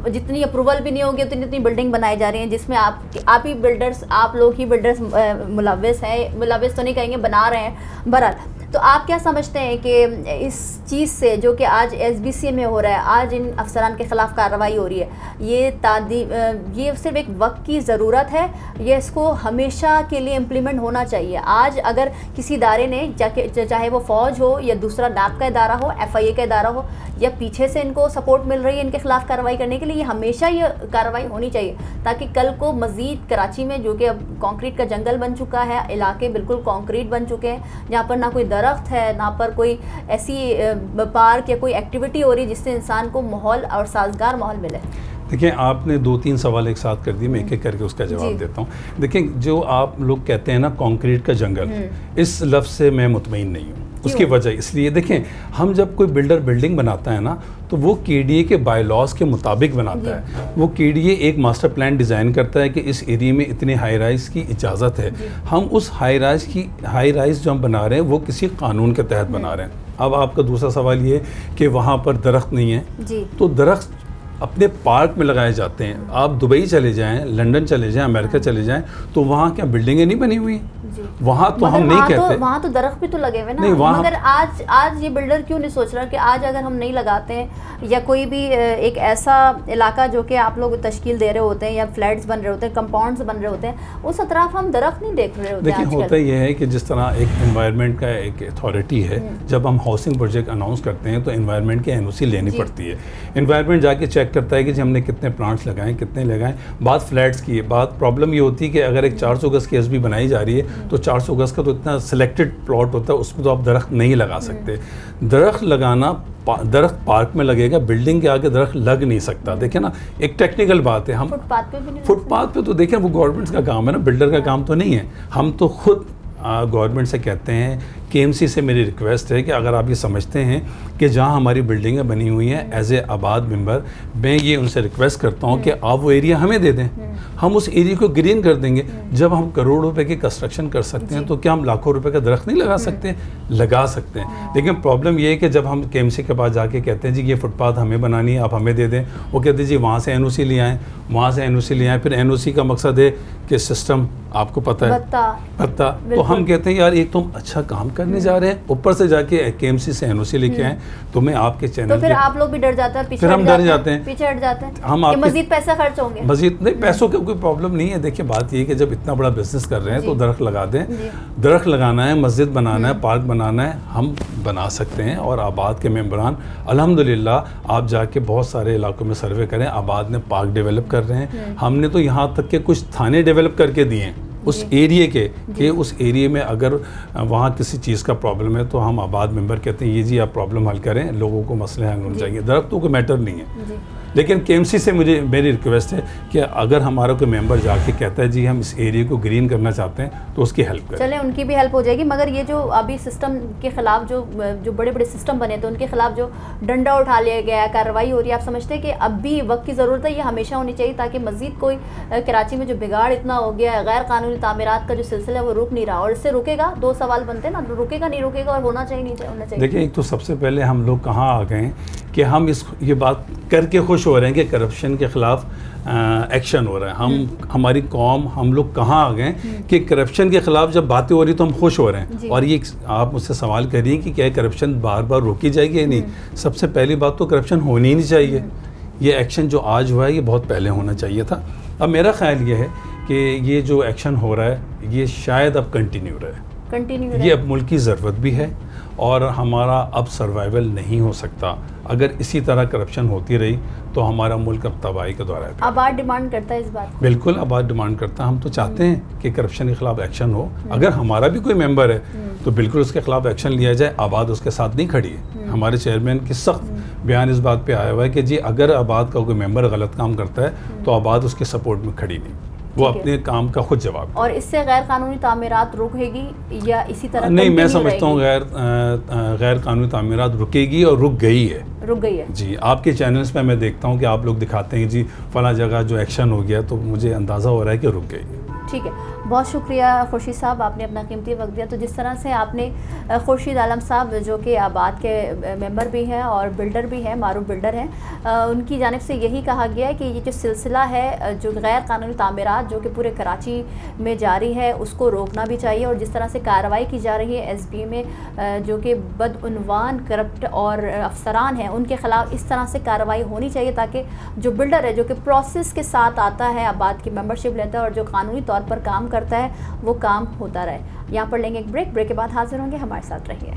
जितनी अप्रूवल भी नहीं होगी उतनी बिल्डिंग बनाई जा रही हैं, जिसमें आप ही बिल्डर्स, आप लोग ही बिल्डर्स मुलव्वस हैं, मुलव्वस तो नहीं कहेंगे, बना रहे हैं। बहरहाल, तो आप क्या समझते हैं कि इस चीज़ से जो कि आज SBC में हो रहा है, आज इन अफसरान के ख़िलाफ़ कार्रवाई हो रही है, ये सिर्फ एक वक्त की ज़रूरत है, ये इसको हमेशा के लिए इम्प्लीमेंट होना चाहिए? आज अगर किसी इदारे ने, चाहे वो फ़ौज हो या दूसरा NAB का इदारा हो, FIA का इदारा हो, या पीछे से इनको सपोर्ट मिल रही है इनके ख़िलाफ़ कार्रवाई करने के लिए, ये हमेशा ये कार्रवाई होनी चाहिए, ताकि कल को मज़ीद कराची में, जो कि अब कंक्रीट का जंगल बन चुका है, इलाके बिल्कुल कंक्रीट बन चुके हैं, जहाँ पर ना कोई दरख्त है, ना पर कोई ऐसी पार्क या कोई एक्टिविटी हो रही है जिससे इंसान को माहौल और साजगार माहौल मिले। देखिए, आपने 2-3 सवाल एक साथ कर दिए, मैं एक एक करके उसका जवाब देता हूँ। देखिए, जो आप लोग कहते हैं ना कंक्रीट का जंगल, इस लफ्ज़ से मैं मुतमईन नहीं हूँ। उसकी वजह इसलिए, देखें, हम जब कोई बिल्डर बिल्डिंग बनाता है ना, तो वो KDA के बायलॉज के मुताबिक बनाता है। वो KDA एक मास्टर प्लान डिज़ाइन करता है कि इस एरिया में इतने हाई राइज़ की इजाज़त है। हम उस हाई राइज़ जो हम बना रहे हैं वो किसी कानून के तहत बना रहे हैं। अब आपका दूसरा सवाल ये कि वहाँ पर दरख्त नहीं है, तो दरख्त अपने पार्क में लगाए जाते हैं। आप दुबई चले जाएं, लंदन चले जाएं, अमेरिका चले जाएं, तो वहाँ क्या बिल्डिंगें नहीं बनी हुई? वहाँ तो हम नहीं कहते, वहाँ तो दरख्त भी तो लगे हुए ना। नहीं, मगर आज ये बिल्डर क्यों नहीं सोच रहा कि आज अगर हम नहीं लगाते हैं, या कोई भी एक ऐसा इलाका जो कि आप लोग तश्कील दे रहे होते हैं, या फ्लैट्स बन रहे होते हैं, कंपाउंड्स बन रहे होते हैं, उस अतराफ हम दरख्त नहीं देख रहे होते। देखिए, होता ये है कि जिस तरह एक एनवायरनमेंट का एक अथॉरिटी है, जब हम हाउसिंग प्रोजेक्ट अनाउंस करते हैं तो एनवायरनमेंट की NOC लेनी पड़ती है। एनवायरनमेंट जाके चेक करता है कि हमने कितने प्लांट्स लगाएं, कितने लगाएं। बात फ्लैट्स की है, बात प्रॉब्लम ये होती है कि अगर एक 400 गज़ की SB बनाई जा रही है, तो 400 गज़ का तो इतना सिलेक्टेड प्लॉट होता है, उसमें तो आप दरख्त नहीं लगा सकते। दरख्त लगाना, दरख्त पार्क में लगेगा, बिल्डिंग के आगे दरख्त लग नहीं सकता। देखिए ना, एक टेक्निकल बात है। हम फुटपाथ पे तो देखें, वो गवर्नमेंट का काम है ना, बिल्डर का काम तो नहीं है। हम तो खुद गवर्नमेंट से कहते हैं, KMC से मेरी रिक्वेस्ट है कि अगर आप ये समझते हैं कि जहाँ हमारी बिल्डिंगें बनी हुई हैं, एज ए आबाद मेंबर मैं ये उनसे रिक्वेस्ट करता हूँ कि आप वो एरिया हमें दे दें, हम उस एरिया को ग्रीन कर देंगे। जब हम करोड़ों रुपए की कंस्ट्रक्शन कर सकते हैं, तो क्या हम लाखों रुपए का दरख्त नहीं लगा सकते? लगा सकते हैं। लेकिन प्रॉब्लम ये है कि जब हम KMC के पास जाके कहते हैं जी ये फुटपाथ हमें बनानी है, आप हमें दे दें, वो कहते हैं जी वहाँ से NOC ले आएँ, वहाँ से NOC ले आएँ। फिर NOC का मकसद है कि सिस्टम आपको पता है, पता। तो हम कहते हैं यार एक तुम अच्छा काम करने जा रहे हैं, ऊपर से जाके KMC से NOC लेके आए, तो मैं आपके चैनल, तो फिर आप लोग भी डर जाते हैं, फिर हम डर जाते हैं, पीछे हट जाते हैं, हम मजीद पैसा खर्च होंगे। मजीद नहीं, पैसों का कोई प्रॉब्लम नहीं है। देखिए, बात ये है कि जब इतना बड़ा बिजनेस कर रहे हैं तो दरख्त लगा दें। दरख्त लगाना है, मस्जिद बनाना है, पार्क बनाना है, हम बना सकते हैं। और आबाद के मेंबरान अल्हम्दुलिल्लाह, आप जाके बहुत सारे इलाकों में सर्वे करें, आबाद ने पार्क डेवलप कर रहे हैं। हमने तो यहाँ तक के कुछ थाने डेवलप करके दिए हैं उस एरिया के, कि उस एरिया में अगर वहाँ किसी चीज़ का प्रॉब्लम है तो हम आबाद मेंबर कहते हैं ये जी आप प्रॉब्लम हल करें, लोगों को मसले हल होने चाहिए। दरख्तों को मैटर नहीं है। लेकिन KMC से मेरी रिक्वेस्ट है कि अगर हमारा कोई मेंबर जाके कहता है जी हम इस एरिया को ग्रीन करना चाहते हैं, तो उसकी हेल्प करें। चलें, उनकी भी हेल्प हो जाएगी। मगर ये जो अभी सिस्टम के ख़िलाफ़ जो बड़े बड़े सिस्टम बने थे, उनके ख़िलाफ़ जो डंडा उठा लिया गया, कार्रवाई हो रही है, आप समझते हैं कि अब भी वक्त की ज़रूरत है, ये हमेशा होनी चाहिए, ताकि मज़ीद कोई कराची में जो बिगाड़ इतना हो गया है, गैर कानूनी तामीरात का जो सिलसिला है वो रुक नहीं रहा, और इससे रुकेगा। 2 सवाल बनते हैं ना, रुकेगा नहीं रुकेगा, और होना चाहिए नहीं होना चाहिए। देखिए, एक तो सबसे पहले हम लोग कहाँ आ गए कि हम ये बात करके खुश हो रहे हैं कि करप्शन के ख़िलाफ़ एक्शन हो रहा है। हमारी कौम, हम लोग कहाँ आ गए कि करप्शन के ख़िलाफ़ जब बातें हो रही तो हम खुश हो रहे हैं। और ये आप मुझसे सवाल करिए कि क्या करप्शन बार बार रोकी जाएगी या नहीं। सबसे पहली बात तो करप्शन होनी ही नहीं चाहिए। ये एक्शन जो आज हुआ है ये बहुत पहले होना चाहिए था। अब मेरा ख्याल ये है कि ये जो एक्शन हो रहा है ये शायद अब कंटिन्यू रहे। कंटिन्यू ये अब मुल्क की ज़रूरत भी है और हमारा अब सर्वाइवल नहीं हो सकता। अगर इसी तरह करप्शन होती रही तो हमारा मुल्क अब तबाही के दौर है। आबाद डिमांड करता है इस बात को। बिल्कुल आबाद डिमांड करता है। हम तो चाहते हैं कि करप्शन के खिलाफ एक्शन हो। अगर हमारा भी कोई मेंबर है तो बिल्कुल उसके खिलाफ एक्शन लिया जाए। आबाद उसके साथ नहीं खड़ी है। हमारे चेयरमैन की सख्त बयान इस बात पे आया हुआ है कि जी अगर आबाद का कोई मेंबर गलत काम करता है तो आबाद उसके सपोर्ट में खड़ी नहीं, वो अपने काम का खुद जवाब है। और इससे गैर कानूनी तामीरात रुकेगी या इसी तरह नहीं, मैं continue समझता हूँ रहेगी? गैर कानूनी तामीरात रुकेगी और रुक गई है। रुक गई है जी। आपके चैनल्स पे मैं देखता हूँ कि आप लोग दिखाते हैं जी फला जगह जो एक्शन हो गया, तो मुझे अंदाज़ा हो रहा है कि रुक गई है। ठीक है, बहुत शुक्रिया खुर्शीद साहब, आपने अपना कीमती वक्त दिया। तो जिस तरह से आपने खुर्शीद आलम साहब जो कि आबाद के मेंबर भी हैं और बिल्डर भी हैं, मारूफ बिल्डर हैं, उनकी जानिब से यही कहा गया है कि ये जो सिलसिला है जो गैर कानूनी तामीरात जो कि पूरे कराची में जारी है उसको रोकना भी चाहिए। और जिस तरह से कार्रवाई की जा रही है SBA में जो कि बदउनवान करप्ट और अफसरान हैं उनके ख़िलाफ़ इस तरह से कार्रवाई होनी चाहिए ताकि जो बिल्डर है जो कि प्रोसेस के साथ आता है, आबाद की मेंबरशिप लेता है और जो कानूनी तौर पर काम करता है वो काम होता रहे। यहाँ पर लेंगे एक ब्रेक के बाद हाजिर होंगे, हमारे साथ रहिए।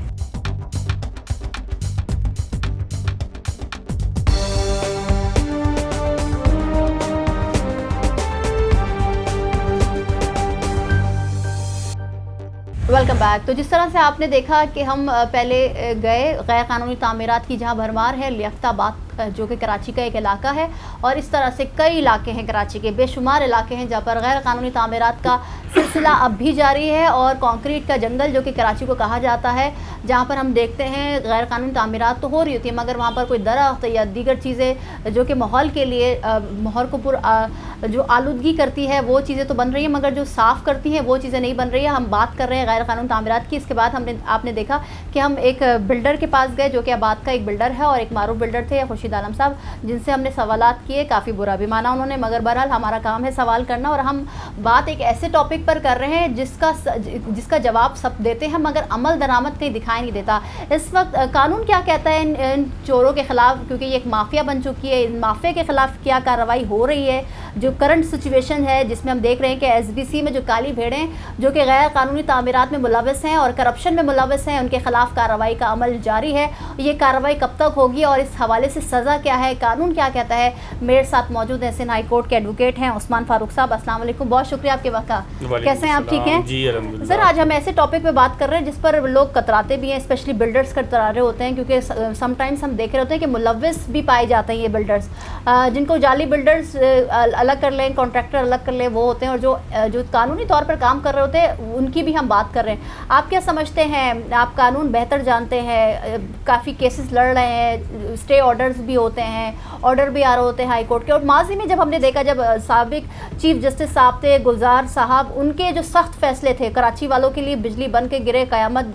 Welcome back. तो जिस तरह से आपने देखा कि हम पहले गए गैर कानूनी तामीरात की जहां भरमार है, लियाकताबाद जो कि कराची का एक इलाका है और इस तरह से कई इलाके हैं कराची के, बेशुमार इलाके हैं जहाँ पर गैर कानूनी तामीरात का सिलसिला अब भी जारी है। और कंक्रीट का जंगल जो कि कराची को कहा जाता है, जहाँ पर हम देखते हैं गैर कानूनी तामीरात तो हो रही होती है मगर वहाँ पर कोई दरख्त या दीगर चीज़ें जो कि माहौल के लिए माहौल को जो आलूदगी करती है वो चीज़ें तो बन रही हैं मगर जो साफ़ करती हैं वो चीज़ें नहीं बन रही है। हम बात कर रहे हैं गैर कानूनी तामीरात की। इसके बाद आपने देखा कि हम एक बिल्डर के पास गए जो कि आबाद का एक बिल्डर है और एक मारूफ बिल्डर थे खुर्शीद आलम साहब, जिनसे हमने सवालात किए। काफ़ी बुरा भी माना उन्होंने मगर बहरहाल हमारा काम है सवाल करना और हम बात एक ऐसे टॉपिक पर कर रहे हैं जिसका जवाब सब देते हैं मगर अमल दरामद कहीं दिखाई नहीं देता। इस वक्त कानून क्या कहता है इन चोरों के ख़िलाफ़, क्योंकि ये एक माफिया बन चुकी है। इन माफिया के ख़िलाफ़ क्या कार्रवाई हो रही है, जो करंट सिचुएशन है जिसमें हम देख रहे हैं कि SBC में जो काली भेड़ें जो कि गैर कानूनी तामीरात में मुलविस हैं और करप्शन में मुलविस हैं उनके ख़िलाफ़ कार्रवाई का अमल जारी है। ये कार्रवाई कब तक होगी और इस हवाले से सज़ा क्या है, कानून क्या कहता है। मेरे साथ मौजूद हैं सिंध हाई कोर्ट के एडवोकेट हैं उस्मान फारूक साहब। अस्सलाम वालेकुम, बहुत शुक्रिया आपके वक्त का। कैसे हैं आप, ठीक हैं? जी अल्हम्दुलिल्लाह। सर आज हम ऐसे टॉपिक पे बात कर रहे हैं जिस पर लोग कतराते भी हैं, स्पेशली बिल्डर्स कतरा रहे होते हैं क्योंकि समटाइम्स हम देख रहे होते हैं कि मुलविस भी पाए जाते हैं ये बिल्डर्स, जिनको जाली बिल्डर्स अलग कर लें, कॉन्ट्रैक्टर अलग कर लें वो होते हैं और जो कानूनी तौर पर काम कर रहे होते हैं उनकी भी हम बात कर रहे हैं। आप क्या समझते हैं, आप कानून बेहतर जानते हैं, काफ़ी केसेस लड़ रहे हैं, स्टे ऑर्डर्स भी होते हैं, ऑर्डर भी आ रहे होते हैं हाई कोर्ट के। और माजी में जब हमने देखा जब साबिक चीफ जस्टिस साहब थे गुलजार साहब, उनके जो सख्त फैसले थे कराची वालों के लिए बिजली बन के गिरे, क़यामत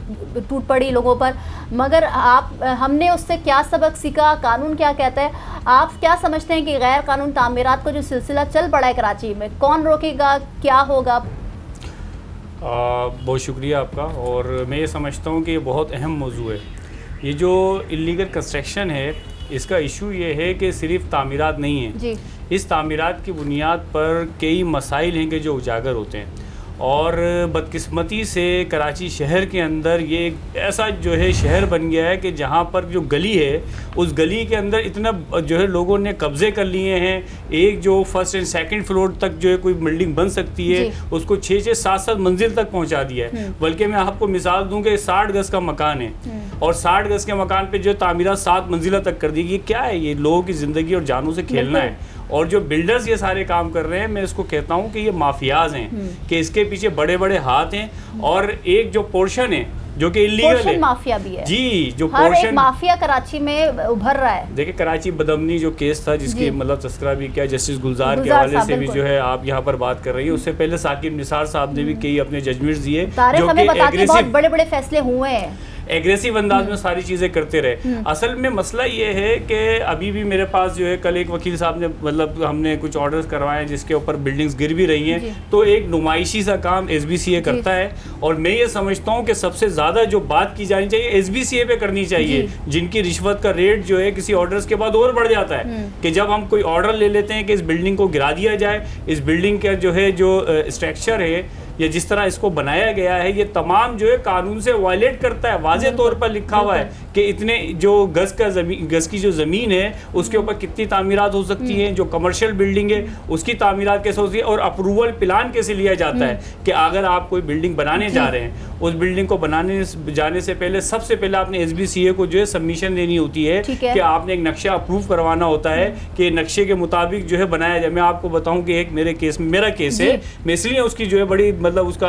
टूट पड़ी लोगों पर, मगर हमने उससे क्या सबक सीखा, कानून क्या कहता है। आप क्या समझते हैं कि गैर कानून तामीरात को जो सिलसिला चल पड़ा है कराची में, कौन रोकेगा, क्या होगा? बहुत शुक्रिया आपका। और मैं ये समझता हूँ कि ये बहुत अहम मौजू है। ये जो इल्लीगल कंस्ट्रक्शन है इसका इशू ये है कि सिर्फ तामीरात नहीं है जी। इस तामीरात की बुनियाद पर कई मसाइल हैं कि जो उजागर होते हैं और बदकिस्मती से कराची शहर के अंदर ये एक ऐसा जो है शहर बन गया है कि जहाँ पर जो गली है उस गली के अंदर इतना जो है लोगों ने कब्ज़े कर लिए हैं। एक जो फर्स्ट एंड सेकंड फ्लोर तक जो है कोई बिल्डिंग बन सकती है उसको 6-6, 7-7 मंजिल तक पहुँचा दिया है। बल्कि मैं आपको मिसाल दूँ कि 60 गज़ का मकान है और 60 गज़ के मकान पर जो तामीरात 7 मंजिला तक कर दी। ये क्या है, ये लोगों की ज़िंदगी और जानों से खेलना है। और जो बिल्डर्स ये सारे काम कर रहे हैं मैं इसको कहता हूँ कि ये माफियाज हैं कि इसके पीछे बड़े बड़े हाथ हैं। और एक जो पोर्शन है जो कि इल्लीगल है, माफिया भी है जी, जो हर पोर्शन एक माफिया कराची में उभर रहा है। देखिए कराची बदमनी जो केस था जिसकी मतलब तस्करा भी किया जस्टिस गुलजार के हवाले से भी जो है आप यहाँ पर बात कर रही है। उससे पहले साकिब निसार साहब ने भी कई अपने जजमेंट्स दिए जो कि बहुत बड़े बड़े फैसले हुए हैं, एग्रेसिव अंदाज में सारी चीज़ें करते रहे। असल में मसला ये है कि अभी भी मेरे पास जो है कल एक वकील साहब ने मतलब हमने कुछ ऑर्डर्स करवाए जिसके ऊपर बिल्डिंग्स गिर भी रही हैं, तो एक नुमाइशी सा काम SBCA करता है। और मैं ये समझता हूँ कि सबसे ज़्यादा जो बात की जानी चाहिए SBCA पे करनी चाहिए, जिनकी रिश्वत का रेट जो है किसी ऑर्डर्स के बाद और बढ़ जाता है कि जब हम कोई ऑर्डर ले लेते हैं कि इस बिल्डिंग को गिरा दिया जाए, इस बिल्डिंग का जो है जो स्ट्रक्चर है या जिस तरह इसको बनाया गया है, ये तमाम जो है कानून से वायलेट करता है। वाज़े तौर पर लिखा हुआ है कि इतने जो गज की जो ज़मीन है उसके ऊपर कितनी तामीरात हो सकती हैं, जो कमर्शियल बिल्डिंग है उसकी तामीरात कैसे होती है, और अप्रूवल प्लान कैसे लिया जाता है कि अगर आप कोई बिल्डिंग बनाने जा रहे हैं, उस बिल्डिंग को बनाने जाने से पहले सबसे पहले आपने SBCA को जो है सबमिशन देनी होती है कि आपने एक नक्शा अप्रूव करवाना होता है कि नक्शे के मुताबिक जो है बनाया जाए। मैं आपको बताऊं कि एक मेरा केस है, मैं इसलिए उसकी जो है बड़ी मतलब उसका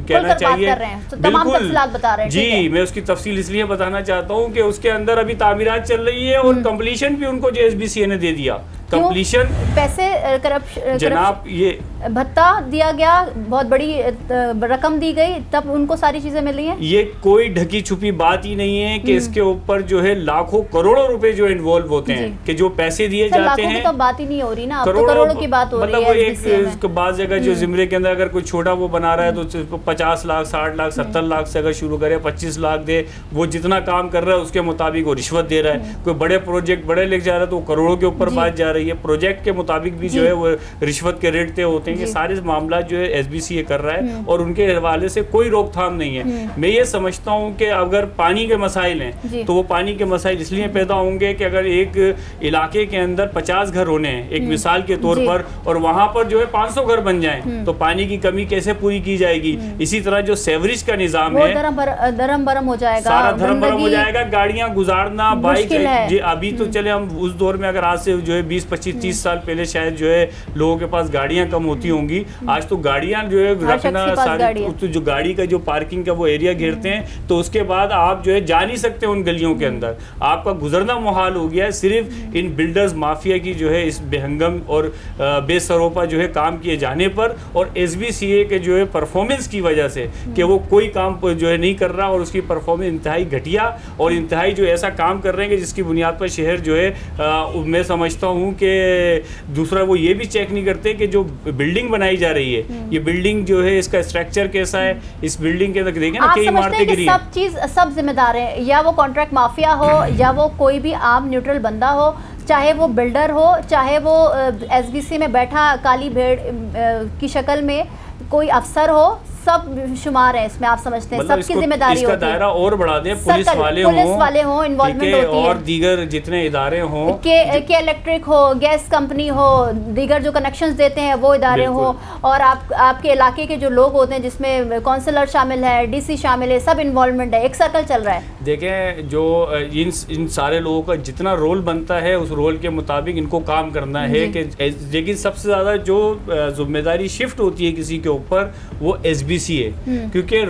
कहना चाहिए बिल्कुल जी, मैं उसकी तफसील इसलिए बताना चाहता हूँ कि उसके अंदर अभी तामीरात चल रही है और कंप्लीशन भी उनको जो SBCA ने दे दिया। कंप्लीशन पैसे करप्शन जनाब, ये भत्ता दिया गया, बहुत बड़ी रकम दी गई, तब उनको सारी चीजें मिली हैं। ये कोई ढकी छुपी बात ही नहीं है कि इसके ऊपर जो है लाखों करोड़ों रुपए जो इन्वॉल्व होते हैं कि जो पैसे दिए जाते हैं। तो बात ही नहीं हो रही ना, करोड़ों की बात हो रही है। मतलब एक बात जगह जो जिमरे के अंदर अगर कोई छोटा वो बना रहा है तो 50 लाख 60 लाख 70 लाख से अगर शुरू करे, 25 लाख दे, वो जितना काम कर रहा है उसके मुताबिक वो रिश्वत दे रहा है। कोई बड़े प्रोजेक्ट बड़े लेके जा रहा है तो करोड़ों के ऊपर बात जा रही है, प्रोजेक्ट के मुताबिक भी जो है वो रिश्वत के रेट तय होते हैं। ये सारे मामला जो है SBCA कर रहा है और उनके हवाले से कोई रोकथाम नहीं है। मैं ये समझता हूँ कि अगर पानी के मसाइल हैं तो वो पानी के मसाइल इसलिए पैदा होंगे कि अगर एक इलाके के अंदर 50 घर होने हैं एक मिसाल के तौर पर, और वहाँ पर जो है 500 घर बन जाएं तो पानी की कमी कैसे पूरी की जाएगी। इसी तरह जो सेवरेज का निज़ाम है धर्म भरम हो जाएगा, सारा धर्म भरम हो जाएगा, गाड़ियाँ गुजारना, बाइक जी। अभी तो चले हम उस दौर में, अगर आज से जो है 20 25 30 साल पहले शायद जो है लोगों के पास गाड़ियाँ कम होती होंगी, आज तो गाड़ियाँ जो है रखना सारी, तो जो गाड़ी का जो पार्किंग का वो एरिया घेरते हैं तो उसके बाद आप जो है जा नहीं सकते उन गलियों के अंदर, आपका गुजरना मुहाल हो गया है सिर्फ इन बिल्डर्स माफिया की जो है इस बेहंगम और बेसरोपा जो है काम किए जाने पर, और SBCA के जो है परफॉर्मेंस की वजह से कि वो कोई काम जो है नहीं कर रहा और उसकी परफॉर्मेंस इंतहाई घटिया और इंतहाई जो ऐसा काम कर रहे हैं कि जिसकी बुनियाद पर शहर जो है मैं समझता हूँ कि दूसरा वो ये भी चेक नहीं करते कि जो बिल्डिंग बनाई जा रही है ये बिल्डिंग जो है इसका स्ट्रक्चर कैसा है, इस बिल्डिंग के अंदर देखें ना कई इमारतें गिरी हैं। सब जिम्मेदार है, या वो कॉन्ट्रैक्ट माफिया हो या वो कोई भी आम न्यूट्रल बंदा हो, चाहे वो बिल्डर हो, चाहे वो SBCA में बैठा काली भेड़ की शक्ल में कोई अफसर हो, सब शुमार है इसमें। आप समझते हैं मतलब सबकी जिम्मेदारी होती है। इसका दायरा और बढ़ा दें, पुलिस वाले हों, इन्वॉल्वमेंट होती है, और दीगर जितने इदारे हों, के इलेक्ट्रिक हो, गैस कंपनी हो, दीगर जो कनेक्शंस देते हैं वो इदारे हो, और आपके इलाके के जो लोग होते हैं जिसमें काउंसलर शामिल है, DC शामिल है, सब इन्वॉल्वमेंट है, एक सर्कल चल रहा है। देखें जो इन सारे लोगों का जितना रोल बनता है उस रोल के मुताबिक इनको काम करना है कि, लेकिन सबसे ज़्यादा जो जिम्मेदारी शिफ्ट होती है किसी के ऊपर वो SBCA, क्योंकि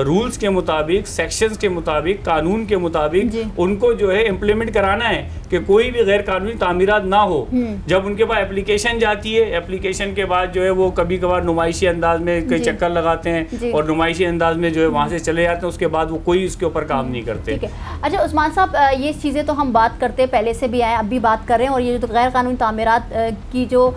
रूल्स के मुताबिक, सेक्शंस के मुताबिक, कानून के मुताबिक उनको जो है इम्प्लीमेंट कराना है कि कोई भी गैर कानूनी तामीरात ना हो। जब उनके पास एप्लीकेशन जाती है, एप्लीकेशन के बाद जो है वो कभी कभार नुमाइशी अंदाज में कई चक्कर लगाते हैं और नुमाइशी अंदाज में जो है वहाँ से चले जाते हैं, उसके बाद वो कोई उसके ऊपर काम नहीं करते। ठीक है। अच्छा उस्मान साहब, ये चीज़ें तो हम बात करते पहले से भी आए, अब भी बात कर रहे हैं, और ये जो गैर कानूनी तामीरात की जो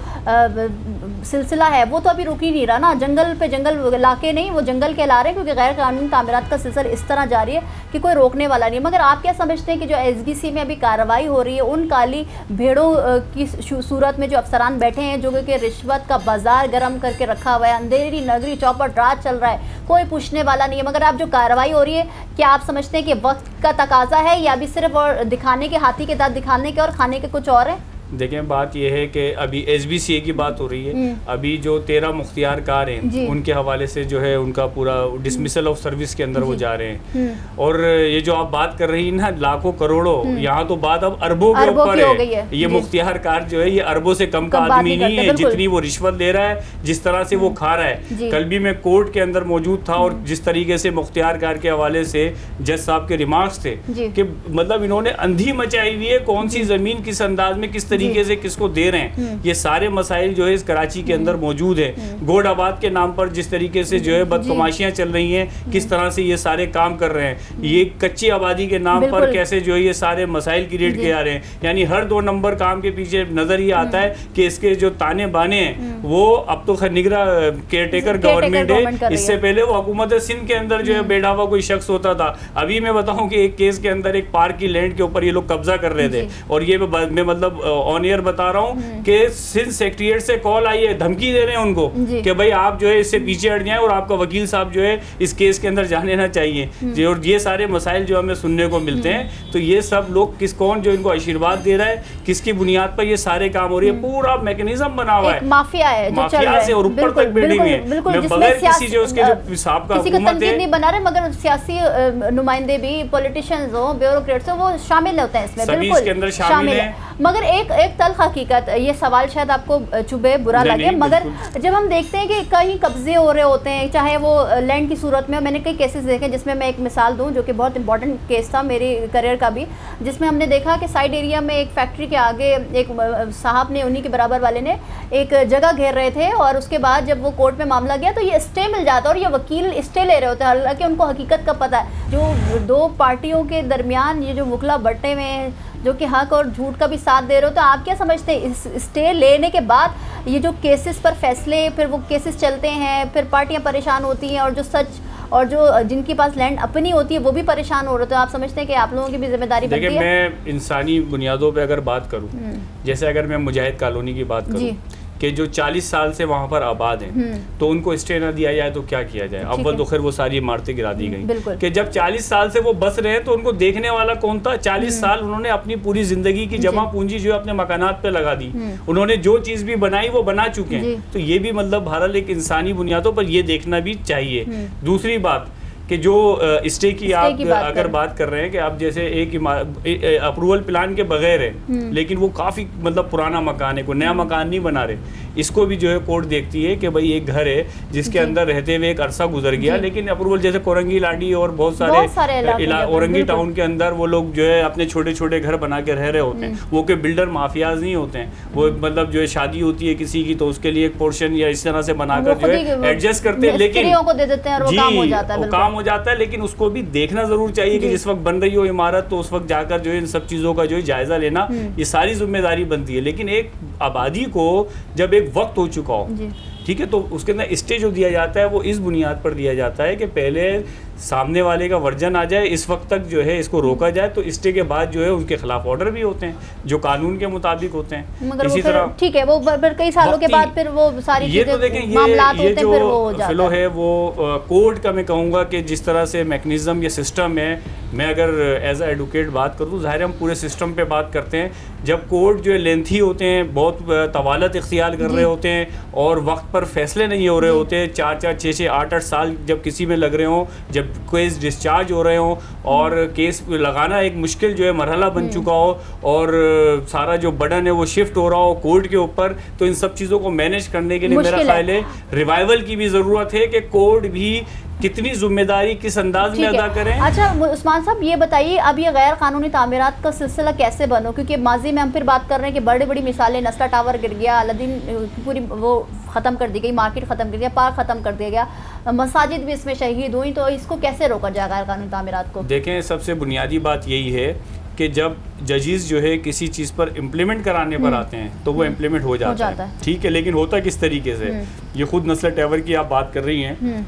सिलसिला है वो तो अभी रुक ही नहीं रहा ना। जंगल पे जंगल लाके नहीं, वो जंगल कहला रहे हैं, क्योंकि गैर कानूनी तामीरात का सिलसिला इस तरह जारी है कि कोई रोकने वाला नहीं। मगर आप क्या समझते हैं कि जो SBCA में अभी कार्रवाई हो रही है उन काली भेड़ों की सूरत में जो अफसरान बैठे हैं, जो कि रिश्वत का बाजार गर्म करके रखा हुआ है, अंधेरी नगरी चौपट रात चल रहा है, कोई पूछने वाला नहीं है, मगर आप जो कार्रवाई हो रही है, क्या आप समझते हैं कि वक्त का तकाजा है या अभी सिर्फ और दिखाने के, हाथी के दांत दिखाने के और खाने के कुछ और है? देखें बात यह है कि अभी SBCA की बात हो रही है, अभी जो 13 मुख्तियार कार हैं उनके हवाले से जो है उनका पूरा डिसमिसल ऑफ सर्विस के अंदर वो जा रहे हैं। और ये जो आप बात कर रही हैं ना लाखों करोड़ों, यहाँ तो बात अब अरबों के ऊपर है। ये मुख्तियार कार जो है ये अरबों से कम का आदमी नहीं है, जितनी वो रिश्वत ले रहा है, जिस तरह से वो खा रहा है। कल भी मैं कोर्ट के अंदर मौजूद था और जिस तरीके से मुख्तियार कार के हवाले से जज साहब के रिमार्क्स थे कि मतलब इन्होंने अंधी मचाई हुई है, कौन सी जमीन किस अंदाज में किस तरीके से किसको दे रहे हैं, ये सारे मसाइल जो है इस कराची के अंदर मौजूद है। गोडाबाद के नाम पर जिस तरीके से जो है बदतमाशियां चल रही हैं, किस तरह से ये सारे काम कर रहे हैं, ये कच्ची आबादी के नाम पर कैसे जो है ये सारे मसाइल क्रिएट किए जा रहे हैं। यानी हर 2 नंबर काम के पीछे नजर ये आता है कि इसके जो ताने बाने हैं वो अब तो निगरा केयरटेकर गवर्नमेंट है। इससे पहले वो हुकूमत सिंध के अंदर जो है बेढ़ावा कोई शख्स होता था। अभी मैं बताऊं कि एक केस के अंदर एक पार्क की लैंड के ऊपर ये लोग कब्जा कर रहे थे और ये मैं मतलब ऑन एयर बता रहा हूँ कि सिंध सेक्रेटेरिएट से कॉल आई है, धमकी दे रहे हैं उनको कि भाई आप जो है इससे पीछे हट जाएं और आपका वकील साहब जो है इस केस के अंदर जाने ना चाहिए। और ये सारे मसाइल जो हमें सुनने को मिलते हैं, तो ये सब लोग कौन जो इनको आशीर्वाद दे रहा है, किसकी बुनियाद पर ये सारे काम हो रही है, पूरा मैकेनिज्म बना हुआ है, माफिया है जो चल रहा है, से और ऊपर तक बिल्डिंग है, बगैर किसी जो उसके जो साहब का किसी को तनकीद नहीं बना रहे, मगर सियासी नुमाइंदे भी, पॉलिटिशियंस हो, ब्यूरोक्रेट्स हो, वो शामिल होते हैं इसमें, बिल्कुल इसके अंदर शामिल है। मगर एक तल्ख हकीकत, ये सवाल शायद आपको चुभे, बुरा लगे, मगर जब हम देखते हैं कि कहीं कब्जे हो रहे होते हैं, चाहे वो लैंड की सूरत में, मैंने कई केसेस देखे जिसमें मैं एक मिसाल दूं जो कि बहुत इंपॉर्टेंट केस था मेरे करियर का भी, जिसमें हमने देखा कि साइड एरिया में एक फैक्ट्री के आगे एक साहब ने, उन्हीं के बराबर वाले ने एक जगह घेर रहे थे, और उसके बाद जब वो कोर्ट में मामला गया तो ये स्टे मिल जाता और ये वकील स्टे ले रहे होते हैं, हालांकि उनको हकीकत का पता है। जो दो पार्टियों के दरमियान ये जो मुखला बट्टे हुए हैं, जो कि हक और झूठ का भी साथ दे रहे हो, तो आप क्या समझते हैं इस स्टे लेने के बाद ये जो केसेस पर फैसले, फिर वो केसेस चलते हैं, फिर पार्टियां परेशान होती हैं, और जो सच और जो जिनके पास लैंड अपनी होती है वो भी परेशान हो रहे, तो आप समझते हैं कि आप लोगों की भी जिम्मेदारी बनती है? देखिए, मैं इंसानी बुनियादों पे अगर बात करूं, जैसे अगर मैं मुजाहिद कॉलोनी की बात करूं कि जो 40 साल से वहाँ पर आबाद हैं, तो उनको स्टे ना दिया जाए तो क्या किया जाए? अव्वल तो खैर वो सारी इमारतें गिरा दी गई कि जब 40 साल से वो बस रहे हैं तो उनको देखने वाला कौन था? 40 साल उन्होंने अपनी पूरी जिंदगी की जमा पूंजी जो अपने मकानात पे लगा दी, उन्होंने जो चीज भी बनाई वो बना चुके हैं, तो ये भी मतलब बहरहाल एक इंसानी बुनियादों पर ये देखना भी चाहिए। दूसरी बात कि जो स्टे की आप अगर बात कर रहे हैं कि आप जैसे एक अप्रूवल प्लान के बगैर है, लेकिन वो काफ़ी मतलब पुराना मकान है, कोई नया मकान नहीं बना रहे, इसको भी जो है कोर्ट देखती है कि भाई एक घर है जिसके अंदर रहते हुए एक अरसा गुजर गया, लेकिन अप्रूवल जैसे कोरंगी लाडी और बहुत सारे औरंगी टाउन के अंदर वो लोग जो है अपने छोटे छोटे घर बना के रह रहे होते हैं, वो के बिल्डर माफियाज नहीं होते हैं, वो मतलब जो है शादी होती है किसी की तो उसके लिए एक पोर्शन या इस तरह से बनाकर जो है एडजस्ट करते हैं, लेकिन काम हो जाता है, लेकिन उसको भी देखना जरूर चाहिए कि जिस वक्त बन रही हो इमारत तो उस वक्त जाकर जो है इन सब चीज़ों का जो है जायजा लेना, ये सारी जिम्मेदारी बनती है। लेकिन एक आबादी को जब एक वक्त हो चुका हो, ठीक है, तो उसके अंदर स्टे जो दिया जाता है वो इस बुनियाद पर दिया जाता है कि पहले सामने वाले का वर्जन आ जाए, इस वक्त तक जो है इसको रोका जाए, तो स्टे के बाद जो है उनके खिलाफ ऑर्डर भी होते हैं जो कानून के मुताबिक होते हैं। मगर इसी तरह ठीक है, वो कई सालों के बाद फिर वो सारी ये तो देखें, ये जो फ्लो है वो कोर्ट का मैं कहूँगा कि जिस तरह से मैकेनिज्म या सिस्टम है, मैं अगर एज ए एडवोकेट बात करूँ तो ज़ाहिर हम पूरे सिस्टम पे बात करते हैं। जब कोर्ट जो है लेंथी होते हैं, बहुत तवालत इख्तियार कर रहे होते हैं और वक्त पर फैसले नहीं हो रहे होते, 4-4, 6-6, 8-8 साल जब किसी में लग रहे हों, जब केस डिस्चार्ज हो रहे हों और केस लगाना एक मुश्किल जो है मरहला बन चुका हो और सारा जो बर्डन है वो शिफ्ट हो रहा हो कोर्ट के ऊपर, तो इन सब चीज़ों को मैनेज करने के लिए मेरा ख्याल है रिवाइवल की भी ज़रूरत है कि कोर्ट भी कितनी जिम्मेदारी किस अंदाज में अदा करें। अच्छा उस्मान साहब, ये बताइए अब ये गैर कानूनी तामीरात का सिलसिला कैसे बनो, क्योंकि माजी में हम फिर बात कर रहे हैं कि बड़ी बड़ी मिसालें, नस्ला टावर गिर गया, अलादीन पूरी वो ख़त्म कर दी गई, मार्केट ख़त्म कर दिया, पार्क ख़त्म कर दिया गया, मसाजिद भी इसमें शहीद हुई, तो इसको कैसे रोका जाए गैर कानूनी तामीरात को? देखें, सबसे बुनियादी बात यही है कि जब जजेस जो है किसी चीज़ पर इम्प्लीमेंट कराने पर आते हैं तो वो इम्प्लीमेंट हो जाता है, ठीक है, लेकिन होता किस तरीके से? ये खुद नस्ला टावर की आप बात कर रही हैं,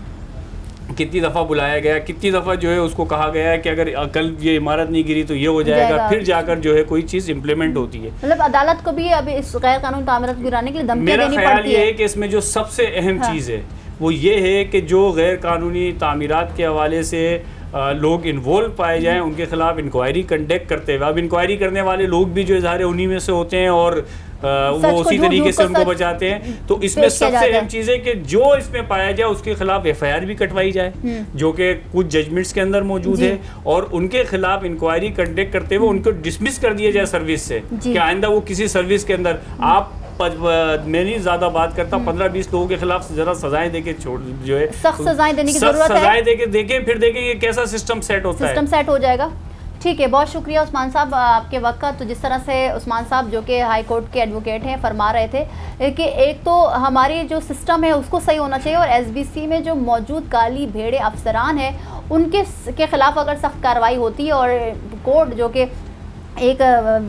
कितनी दफ़ा बुलाया गया, कितनी दफ़ा जो है उसको कहा गया है कि अगर कल ये इमारत नहीं गिरी तो ये हो जाएगा, फिर जाकर जो है कोई चीज़ इम्प्लीमेंट होती है। मतलब अदालत को भी अब इस गैर कानूनी तामीरात गिराने के लिए धमकी देनी पड़ती है। मेरा ख्याल ये है कि इसमें जो सबसे अहम चीज़ है वो ये है कि जो गैर कानूनी तामीरात के हवाले से लोग इन्वॉल्व पाए जाएं, उनके खिलाफ इंक्वायरी कंडक्ट करते हुए, अब इंक्वायरी करने वाले लोग भी जो इजहार उन्हीं में से होते हैं और वो उसी तरीके से उनको बचाते हैं, तो इसमें सबसे अहम चीज़ है कि जो इसमें पाया जाए उसके खिलाफ FIR भी कटवाई जाए, जो कि कुछ जजमेंट्स के अंदर मौजूद है, और उनके खिलाफ इंक्वायरी कंडक्ट करते हुए उनको डिसमिस कर दिया जाए सर्विस से, कि आइंदा वो किसी सर्विस के अंदर आप मैं नहीं ज्यादा बात करता, 15-20 लोगों के खिलाफ जरा सजाएं देके छोड़ जो है सख्त सजाएं देने की जरूरत है, सजाएं देके देखें, फिर देखेंगे कैसा सिस्टम सेट होता है, सिस्टम सेट हो जाएगा। ठीक है, बहुत शुक्रिया उस्मान साहब आपके वक्त का। तो जिस तरह से उस्मान साहब जो कि हाई कोर्ट के एडवोकेट हैं फरमा रहे थे कि एक तो हमारी जो सिस्टम है उसको सही होना चाहिए, और SBC में जो मौजूद काली भेड़े अफसरान हैं उनके खिलाफ अगर सख्त कार्रवाई होती है और कोर्ट जो कि एक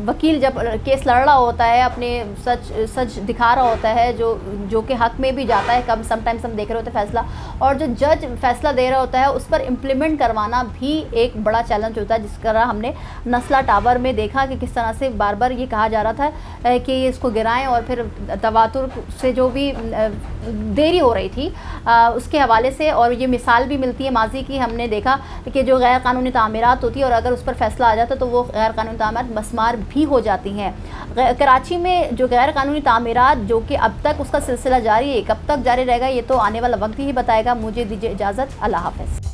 वकील जब केस लड़ रहा होता है, अपने सच दिखा रहा होता है, जो कि हक में भी जाता है, कम समटाइम्स हम देख रहे होते हैं फैसला, और जो जज फैसला दे रहा होता है उस पर इम्प्लीमेंट करवाना भी एक बड़ा चैलेंज होता है। जिस तरह हमने नस्ला टावर में देखा कि किस तरह से बार बार ये कहा जा रहा था कि इसको गिराएं, और फिर तवातुर से जो भी देरी हो रही थी उसके हवाले से, और ये मिसाल भी मिलती है माजी की, हमने देखा कि जो गैर कानूनी तामीरात होती है और अगर उस पर फैसला आ जाता तो वो गैर कानूनी तामीरात मस्मार भी हो जाती हैं। कराची में जो गैर कानूनी तामीरात जो कि अब तक उसका सिलसिला जारी है, कब तक जारी रहेगा ये तो आने वाला वक्त ही बताएगा। मुझे दीजिए इजाज़त, अल्लाह हाफ़िज़।